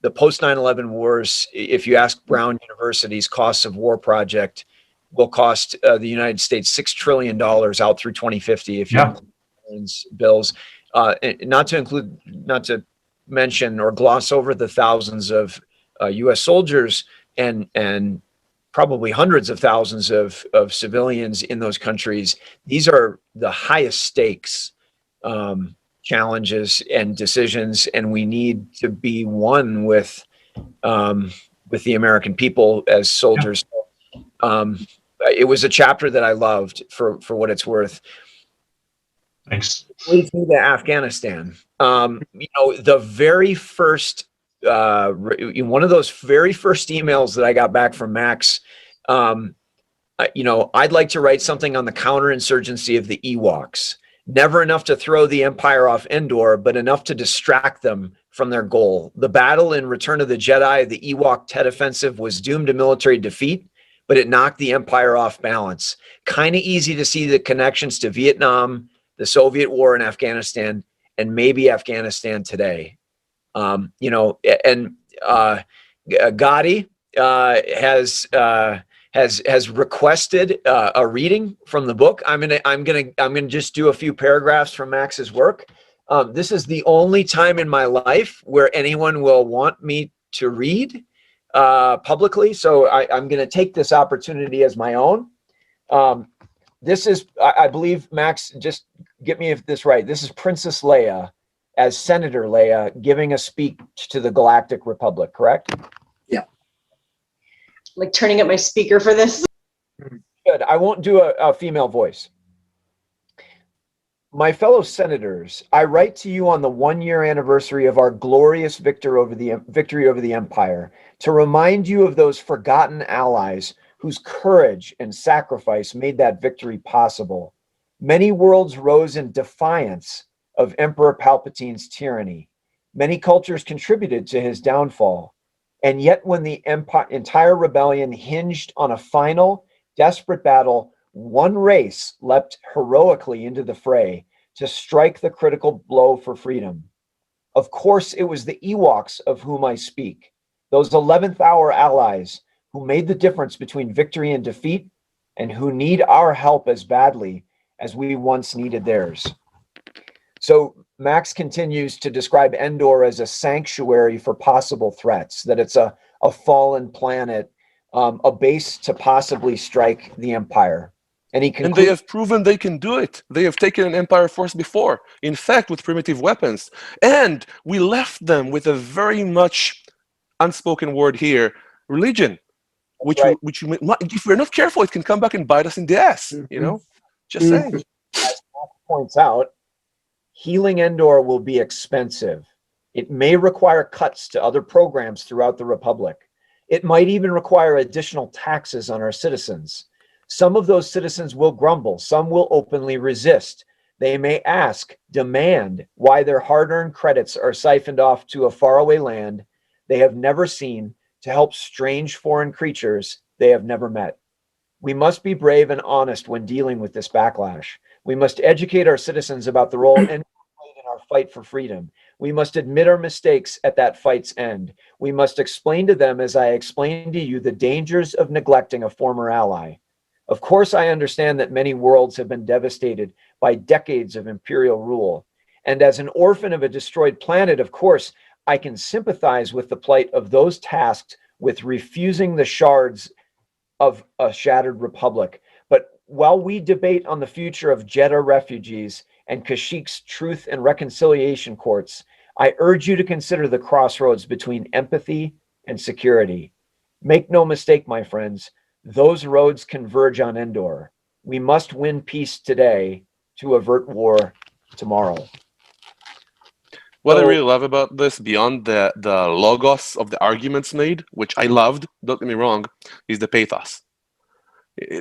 the post 9/11 wars, if you ask Brown University's Costs of War project, will cost the United States $6 trillion out through 2050 if you include bills. Not to mention or gloss over the thousands of U.S. soldiers and probably hundreds of thousands of civilians in those countries. These are the highest stakes challenges and decisions, and we need to be one with the American people as soldiers. It was a chapter that I loved for what it's worth. Thanks. Way through to Afghanistan. The very first, one of those very first emails that I got back from Max, I'd like to write something on the counterinsurgency of the Ewoks. Never enough to throw the Empire off Endor, but enough to distract them from their goal. The battle in Return of the Jedi, the Ewok Tet Offensive, was doomed to military defeat, but it knocked the Empire off balance. Kind of easy to see the connections to Vietnam, the Soviet war in Afghanistan, and maybe Afghanistan today. You know, and Gadi has requested a reading from the book. I'm gonna just do a few paragraphs from Max's work. This is the only time in my life where anyone will want me to read publicly, so I'm going to take this opportunity as my own. This is, I believe, Max, just get me if this right. This is Princess Leia as Senator Leia giving a speech to the Galactic Republic, correct? Yeah. Like turning up my speaker for this. Good. I won't do a female voice. My fellow senators, I write to you on the 1-year anniversary of our glorious victory over the Empire to remind you of those forgotten allies whose courage and sacrifice made that victory possible. Many worlds rose in defiance of Emperor Palpatine's tyranny. Many cultures contributed to his downfall. And yet when the entire rebellion hinged on a final, desperate battle, one race leapt heroically into the fray to strike the critical blow for freedom. Of course, it was the Ewoks of whom I speak, those 11th hour allies who made the difference between victory and defeat and who need our help as badly as we once needed theirs. So Max continues to describe Endor as a sanctuary for possible threats, that it's a fallen planet, a base to possibly strike the Empire. And they have proven they can do it. They have taken an Empire force before, in fact, with primitive weapons. And we left them with a very much unspoken word here, religion, which, right. If we're not careful, it can come back and bite us in the ass, you know? Just saying. As Max points out, healing Endor will be expensive. It may require cuts to other programs throughout the Republic. It might even require additional taxes on our citizens. Some of those citizens will grumble. Some will openly resist. They may ask, demand why their hard-earned credits are siphoned off to a faraway land they have never seen to help strange foreign creatures they have never met. We must be brave and honest when dealing with this backlash. We must educate our citizens about the role Endor played in our fight for freedom. We must admit our mistakes at that fight's end. We must explain to them, as I explained to you, the dangers of neglecting a former ally. Of course, I understand that many worlds have been devastated by decades of imperial rule. And as an orphan of a destroyed planet, of course, I can sympathize with the plight of those tasked with refusing the shards of a shattered republic. But while we debate on the future of Jeddah refugees and Kashyyyk's truth and reconciliation courts, I urge you to consider the crossroads between empathy and security. Make no mistake, my friends, those roads converge on Endor. We must win peace today to avert war tomorrow. What I really love about this, beyond the logos of the arguments made, which I loved, don't get me wrong, is the pathos.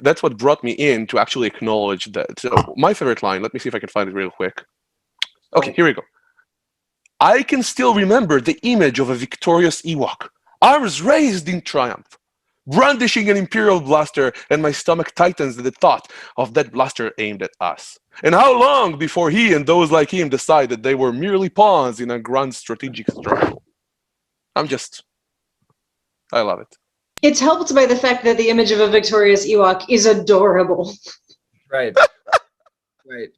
That's what brought me in to actually acknowledge that. So my favorite line, let me see if I can find it real quick. Okay, here we go. I can still remember the image of a victorious Ewok. I was raised in triumph, brandishing an Imperial blaster, and my stomach tightens at the thought of that blaster aimed at us. And how long before he and those like him decided they were merely pawns in a grand strategic struggle? I love it. It's helped by the fact that the image of a victorious Ewok is adorable. Right. Right.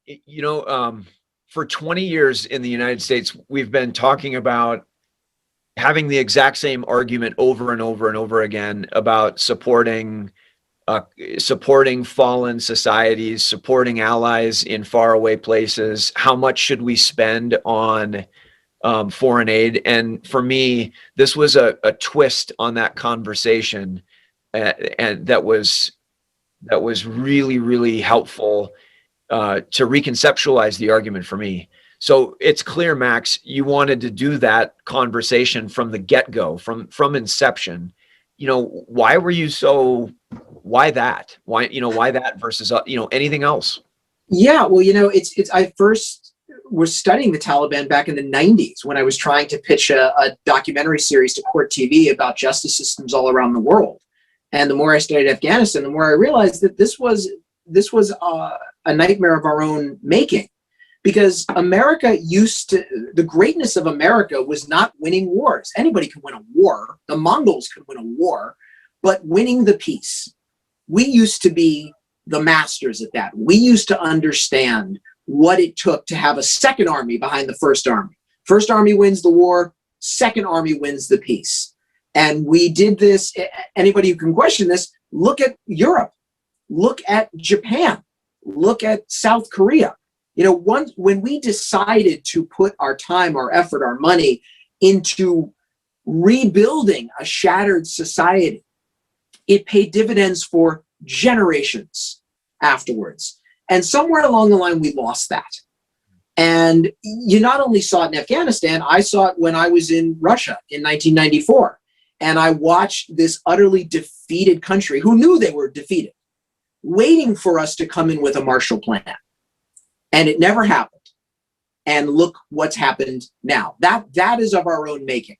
You know, for 20 years in the United States, we've been talking about having the exact same argument over and over and over again about supporting fallen societies, supporting allies in faraway places. How much should we spend on foreign aid? And for me, this was a twist on that conversation, and that was really, really helpful to reconceptualize the argument for me. So it's clear, Max, you wanted to do that conversation from the get-go, from inception. You know, why were you so? Why that? Why that versus anything else? Yeah, well, it's I first was studying the Taliban back in the 90s when I was trying to pitch a documentary series to Court TV about justice systems all around the world. And the more I studied Afghanistan, the more I realized that this was a nightmare of our own making, because the greatness of America was not winning wars. Anybody can win a war. The Mongols could win a war, but winning the peace. We used to be the masters at that. We used to understand what it took to have a second army behind the first army. First army wins the war, second army wins the peace. And we did this. Anybody who can question this, look at Europe, look at Japan, look at South Korea. When we decided to put our time, our effort, our money into rebuilding a shattered society, it paid dividends for generations afterwards. And somewhere along the line, we lost that. And you not only saw it in Afghanistan, I saw it when I was in Russia in 1994. And I watched this utterly defeated country who knew they were defeated, waiting for us to come in with a Marshall Plan. And it never happened. And look what's happened now. That is of our own making.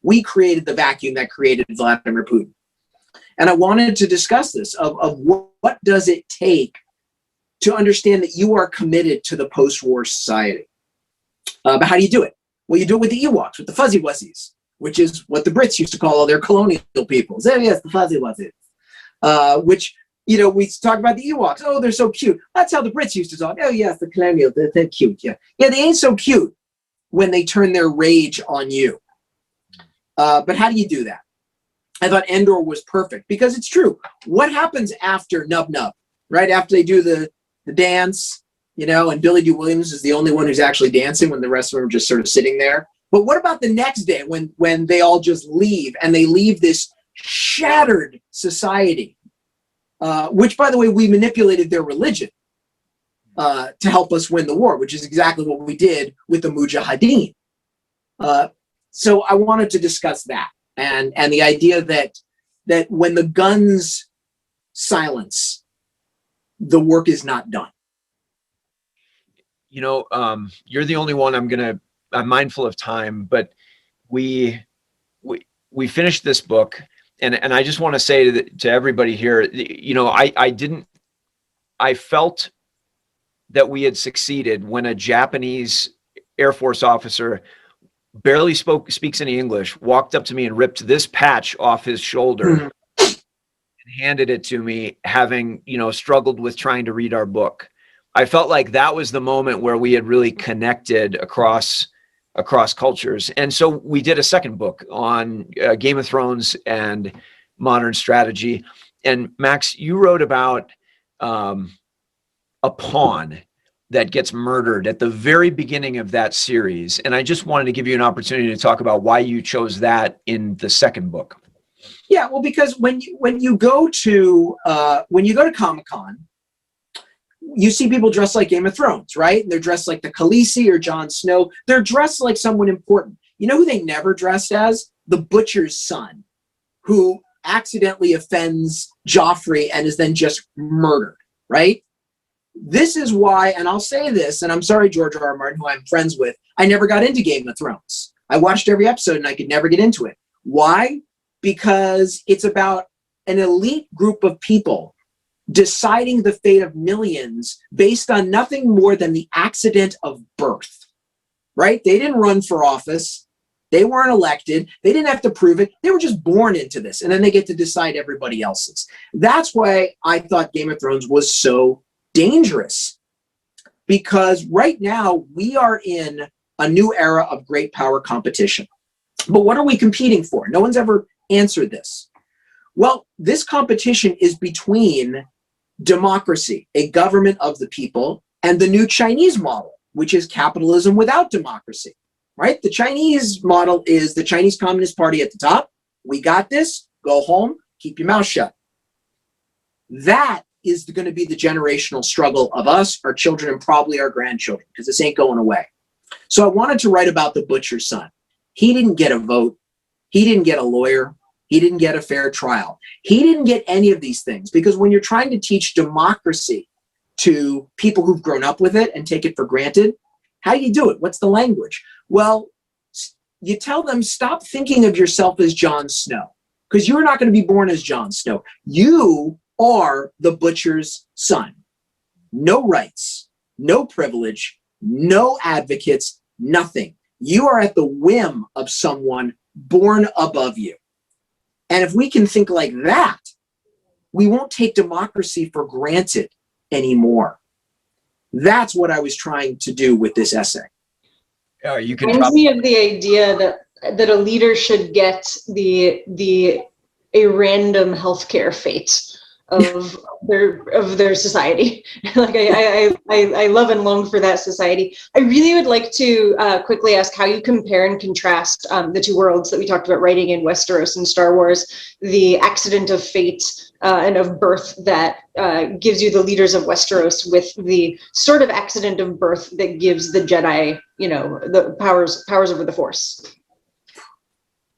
We created the vacuum that created Vladimir Putin. And I wanted to discuss this of what does it take to understand that you are committed to the post-war society. But how do you do it? Well, you do it with the Ewoks, with the fuzzy wuzzies, which is what the Brits used to call all their colonial peoples. Oh, yes, the fuzzy wuzzies. Which, we talk about the Ewoks. Oh, they're so cute. That's how the Brits used to talk. Oh, yes, the colonial, they're cute. Yeah, they ain't so cute when they turn their rage on you. But how do you do that? I thought Endor was perfect because it's true. What happens after Nub Nub, right? After they do the dance, and Billy Dee Williams is the only one who's actually dancing when the rest of them are just sort of sitting there. But what about the next day when they all just leave and they leave this shattered society, which, by the way, we manipulated their religion to help us win the war, which is exactly what we did with the Mujahideen. So I wanted to discuss that and the idea that when the guns silence, the work is not done. You're the only one I'm mindful of time, but we finished this book, and I just want to say to everybody here, I felt that we had succeeded when a Japanese Air Force officer barely speaks any English, walked up to me and ripped this patch off his shoulder and handed it to me, having, struggled with trying to read our book. I felt like that was the moment where we had really connected across cultures. And so we did a second book on Game of Thrones and modern strategy. And Max, you wrote about a pawn that gets murdered at the very beginning of that series. And I just wanted to give you an opportunity to talk about why you chose that in the second book. Yeah, well, because when you go to Comic-Con, you see people dressed like Game of Thrones, right? And they're dressed like the Khaleesi or Jon Snow. They're dressed like someone important. You know who they never dressed as? The butcher's son, who accidentally offends Joffrey and is then just murdered, right? This is why, and I'll say this, and I'm sorry, George R. R. Martin, who I'm friends with, I never got into Game of Thrones. I watched every episode and I could never get into it. Why? Because it's about an elite group of people deciding the fate of millions based on nothing more than the accident of birth, right? They didn't run for office. They weren't elected. They didn't have to prove it. They were just born into this, and then they get to decide everybody else's. That's why I thought Game of Thrones was so dangerous, because right now we are in a new era of great power competition. But what are we competing for? No one's ever answered this. Well, this competition is between democracy, a government of the people, and the new Chinese model, which is capitalism without democracy, right? The Chinese model is the Chinese Communist Party at the top. We got this. Go home. Keep your mouth shut. That is going to be the generational struggle of us, our children, and probably our grandchildren, because this ain't going away. So I wanted to write about the butcher's son. He didn't get a vote. He didn't get a lawyer. He didn't get a fair trial. He didn't get any of these things, because when you're trying to teach democracy to people who've grown up with it and take it for granted, how do you do it? What's the language? Well, you tell them, stop thinking of yourself as Jon Snow, because you're not going to be born as Jon Snow. You are the butcher's son. no rights, no privilege, no advocates, nothing. You are at the whim of someone born above you. And if we can think like that, we won't take democracy for granted anymore. That's what I was trying to do with this essay. You can Reminds me of the idea that a leader should get a random healthcare fate of their society. Like I love and long for that society. I really would like to quickly ask how you compare and contrast the two worlds that we talked about writing in Westeros and Star Wars, the accident of fate and of birth that gives you the leaders of Westeros with the sort of accident of birth that gives the Jedi, the powers over the Force.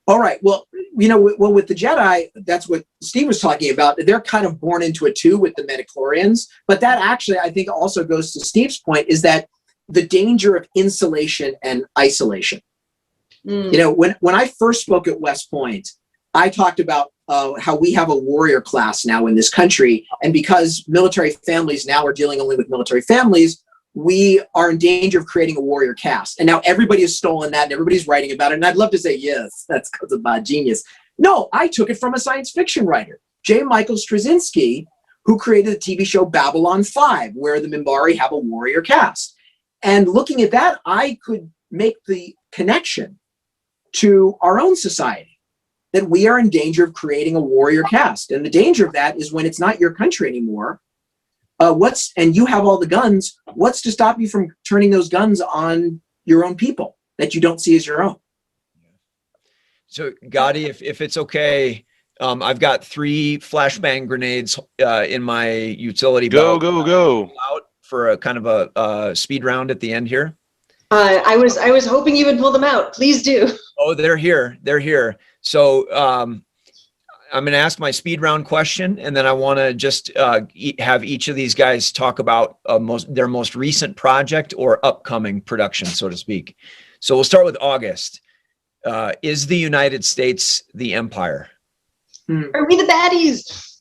All right. Well, with the Jedi, that's what Steve was talking about. They're kind of born into it too with the midichlorians. But that actually, I think, also goes to Steve's point, is that the danger of insulation and isolation. When I first spoke at West Point, I talked about how we have a warrior class now in this country. And because military families now are dealing only with military families, we are in danger of creating a warrior caste. And now everybody has stolen that and everybody's writing about it. And I'd love to say, yes, that's because of my genius. No, I took it from a science fiction writer, J. Michael Straczynski, who created the TV show Babylon 5, where the Minbari have a warrior caste. And looking at that, I could make the connection to our own society, that we are in danger of creating a warrior caste. And the danger of that is when it's not your country anymore, and you have all the guns, what's to stop you from turning those guns on your own people that you don't see as your own? So, Gadi, if it's okay, I've got 3 flashbang grenades in my utility belt. Go. Out for a kind of a speed round at the end here. I was hoping you would pull them out. Please do. Oh, they're here. So I'm going to ask my speed round question, and then I want to just have each of these guys talk about their most recent project or upcoming production, so to speak. So we'll start with August. Is the United States the empire? Are we the baddies?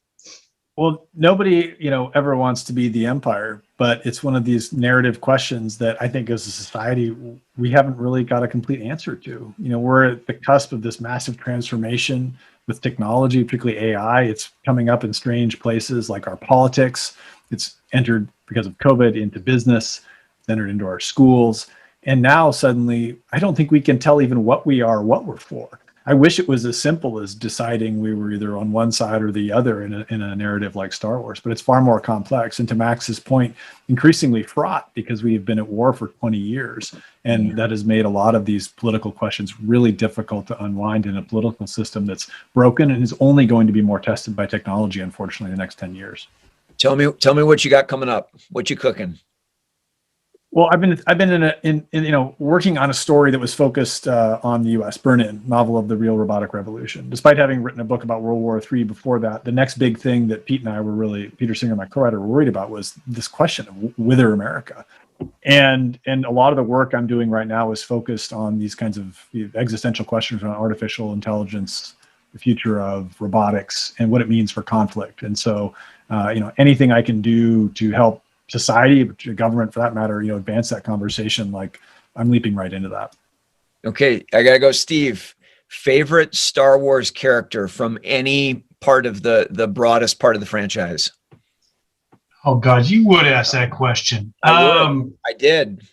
Well, nobody, ever wants to be the empire, but it's one of these narrative questions that I think as a society, we haven't really got a complete answer to. We're at the cusp of this massive transformation with technology, particularly AI. It's coming up in strange places like our politics. It's entered because of COVID into business, it's entered into our schools. And now suddenly, I don't think we can tell even what we are, what we're for. I wish it was as simple as deciding we were either on one side or the other in a narrative like Star Wars, but it's far more complex. And to Max's point, increasingly fraught because we've been at war for 20 years. And that has made a lot of these political questions really difficult to unwind in a political system that's broken and is only going to be more tested by technology, unfortunately, in the next 10 years. Tell me what you got coming up. What you cooking? Well, I've been working on a story that was focused on the U.S. Burn-In, novel of the real robotic revolution. Despite having written a book about World War III before that, the next big thing that Peter Singer, my co-writer, were worried about was this question of whither America. And a lot of the work I'm doing right now is focused on these kinds of existential questions around artificial intelligence, the future of robotics, and what it means for conflict. And so, anything I can do to help society, government for that matter, advance that conversation, like I'm leaping right into that. Okay, I gotta go. Steve, favorite Star Wars character from any part of the broadest part of the franchise? Oh God, you would ask that question. I did.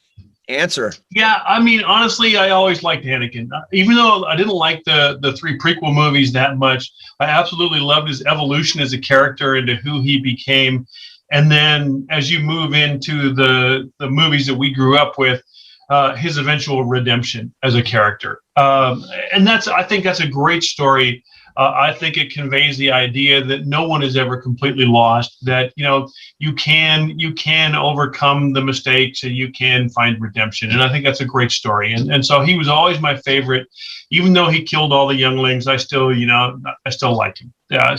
Answer. Yeah, I mean, honestly, I always liked Anakin. Even though I didn't like the 3 prequel movies that much, I absolutely loved his evolution as a character into who he became. And then as you move into the movies that we grew up with, his eventual redemption as a character. And I think that's a great story. I think it conveys the idea that no one is ever completely lost, that, you can overcome the mistakes and you can find redemption. And I think that's a great story. And so he was always my favorite, even though he killed all the younglings. I still like him. Yeah. I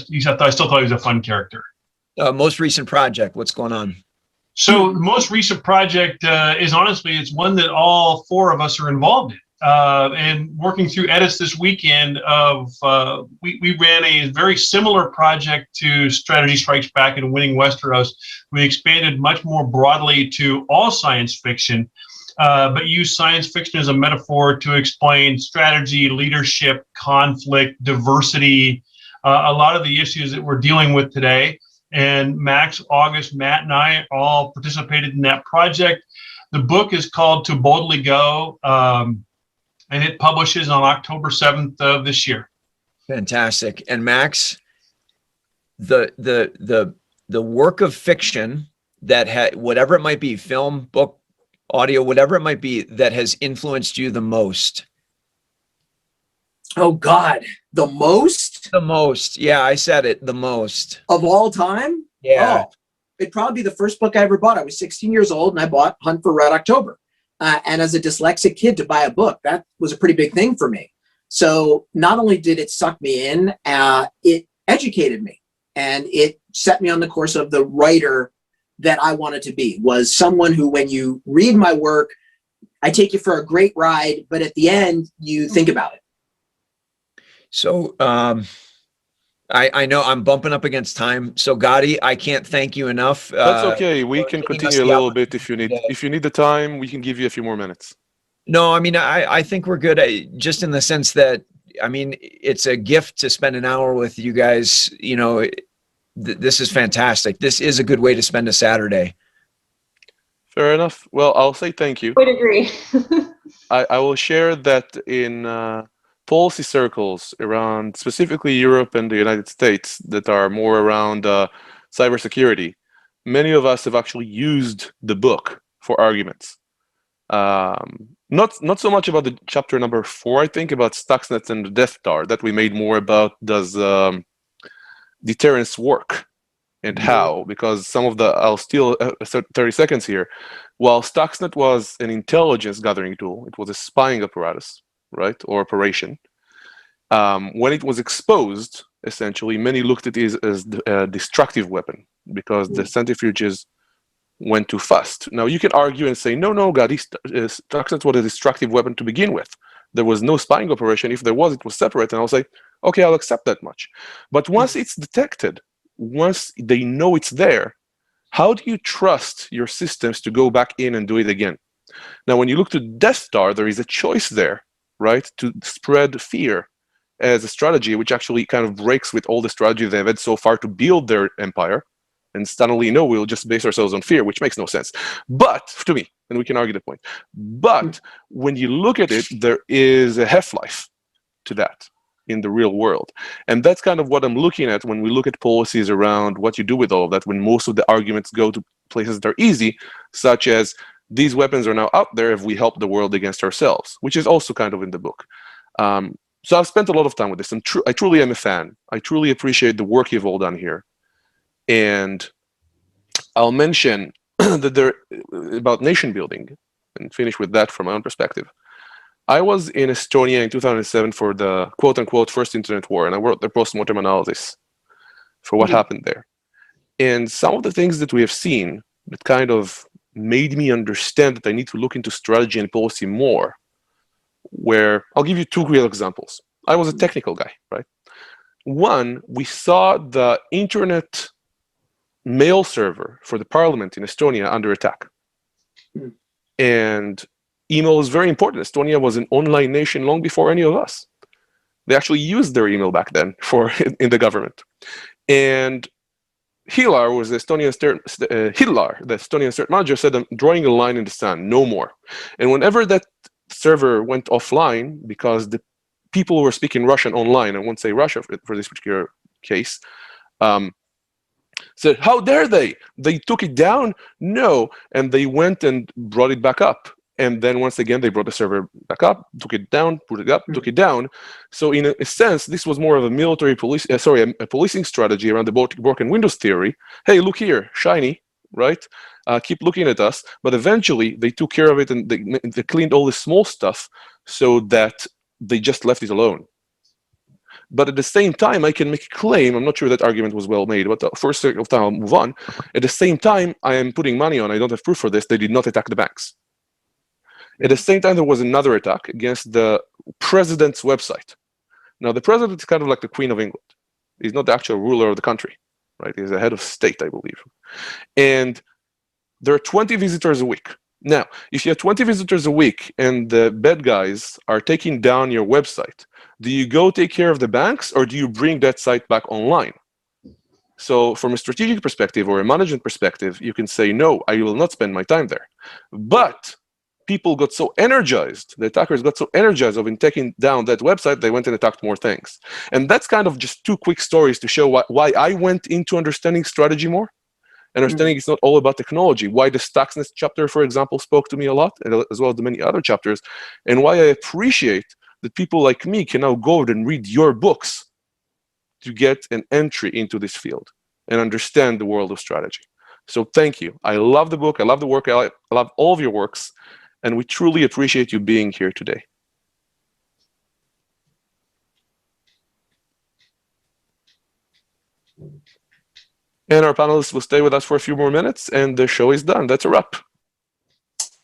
still thought he was a fun character. Most recent project, what's going on? So the most recent project is honestly, it's one that all 4 of us are involved in. and working through edits this weekend of, we ran a very similar project to Strategy Strikes Back and Winning Westeros. We expanded much more broadly to all science fiction, but used science fiction as a metaphor to explain strategy, leadership, conflict, diversity, a lot of the issues that we're dealing with today. And Max, August, Matt, and I all participated in that project. The book is called To Boldly Go, and it publishes on October 7th of this year. Fantastic. And Max, the work of fiction that whatever it might be, film, book, audio, whatever it might be, that has influenced you the most. Oh God, the most? The most. Yeah, I said it. The most. Of all time? Yeah. Oh, it'd probably be the first book I ever bought. I was 16 years old and I bought Hunt for Red October. And as a dyslexic kid, to buy a book, that was a pretty big thing for me. So not only did it suck me in, it educated me, and it set me on the course of the writer that I wanted to be. Was someone who, when you read my work, I take you for a great ride, but at the end, you think about it. So I know I'm bumping up against time. So Gadi, I can't thank you enough. That's okay. We can giving us continue a the little bit if you need. If you need the time, we can give you a few more minutes. No, I mean, I think we're good. Just in the sense that, I mean, it's a gift to spend an hour with you guys. You know, this is fantastic. This is a good way to spend a Saturday. Fair enough. Well, I'll say thank you. Would agree. I will share that in policy circles around specifically Europe and the United States that are more around cybersecurity, many of us have actually used the book for arguments. Not so much about the chapter number 4, I think, about Stuxnet and the Death Star, that we made more about does deterrence work and how, because some of the, I'll steal 30 seconds here. While Stuxnet was an intelligence gathering tool, it was a spying apparatus, right, or operation. When it was exposed, essentially, many looked at it as a destructive weapon because the centrifuges went too fast. Now, you can argue and say, no, Gadi, Stuxnet was a destructive weapon to begin with. There was no spying operation. If there was, it was separate. And I'll say, okay, I'll accept that much. But once it's detected, once they know it's there, how do you trust your systems to go back in and do it again? Now, when you look to Death Star, there is a choice there, right, to spread fear as a strategy, which actually kind of breaks with all the strategy they've had so far to build their empire. And suddenly, no, we'll just base ourselves on fear, which makes no sense. But, to me, and we can argue the point, but when you look at it, there is a half-life to that in the real world. And that's kind of what I'm looking at when we look at policies around what you do with all of that, when most of the arguments go to places that are easy, such as these weapons are now out there if we help the world against ourselves, which is also kind of in the book. So I've spent a lot of time with this. I truly am a fan. I truly appreciate the work you've all done here. And I'll mention that there about nation building and finish with that from my own perspective. I was in Estonia in 2007 for the quote-unquote first internet war, and I wrote the post-mortem analysis for what happened there. And some of the things that we have seen that kind of made me understand that I need to look into strategy and policy more, where I'll give you 2 real examples. I was a technical guy, right? One, we saw the internet mail server for the parliament in Estonia under attack. And email is very important. Estonia was an online nation long before any of us. They actually used their email back then in the government. And Hilar was the Estonian state manager, said, I'm drawing a line in the sand, no more. And whenever that server went offline, because the people were speaking Russian online, I won't say Russia for this particular case, said, how dare they? They took it down? No. And they went and brought it back up. And then once again, they brought the server back up, took it down, put it up, took it down. So in a sense, this was more of a military a policing strategy around the broken windows theory. Hey, look here, shiny, right? Keep looking at us. But eventually, they took care of it and they cleaned all the small stuff so that they just left it alone. But at the same time, I can make a claim, I'm not sure that argument was well made, but for a second of time, I'll move on. At the same time, I am putting money on, I don't have proof for this, they did not attack the banks. At the same time, there was another attack against the president's website. Now, the president is kind of like the Queen of England. He's not the actual ruler of the country, right? He's the head of state, I believe. And there are 20 visitors a week. Now, if you have 20 visitors a week and the bad guys are taking down your website, do you go take care of the banks or do you bring that site back online? So from a strategic perspective or a management perspective, you can say, no, I will not spend my time there. But people got so energized, the attackers got so energized of taking down that website, they went and attacked more things. And that's kind of just two quick stories to show why I went into understanding strategy more. Understanding it's not all about technology. Why the Stuxnet chapter, for example, spoke to me a lot, as well as the many other chapters, and why I appreciate that people like me can now go and read your books to get an entry into this field and understand the world of strategy. So thank you. I love the book. I love the work. I love all of your works. And we truly appreciate you being here today. And our panelists will stay with us for a few more minutes, and the show is done. That's a wrap.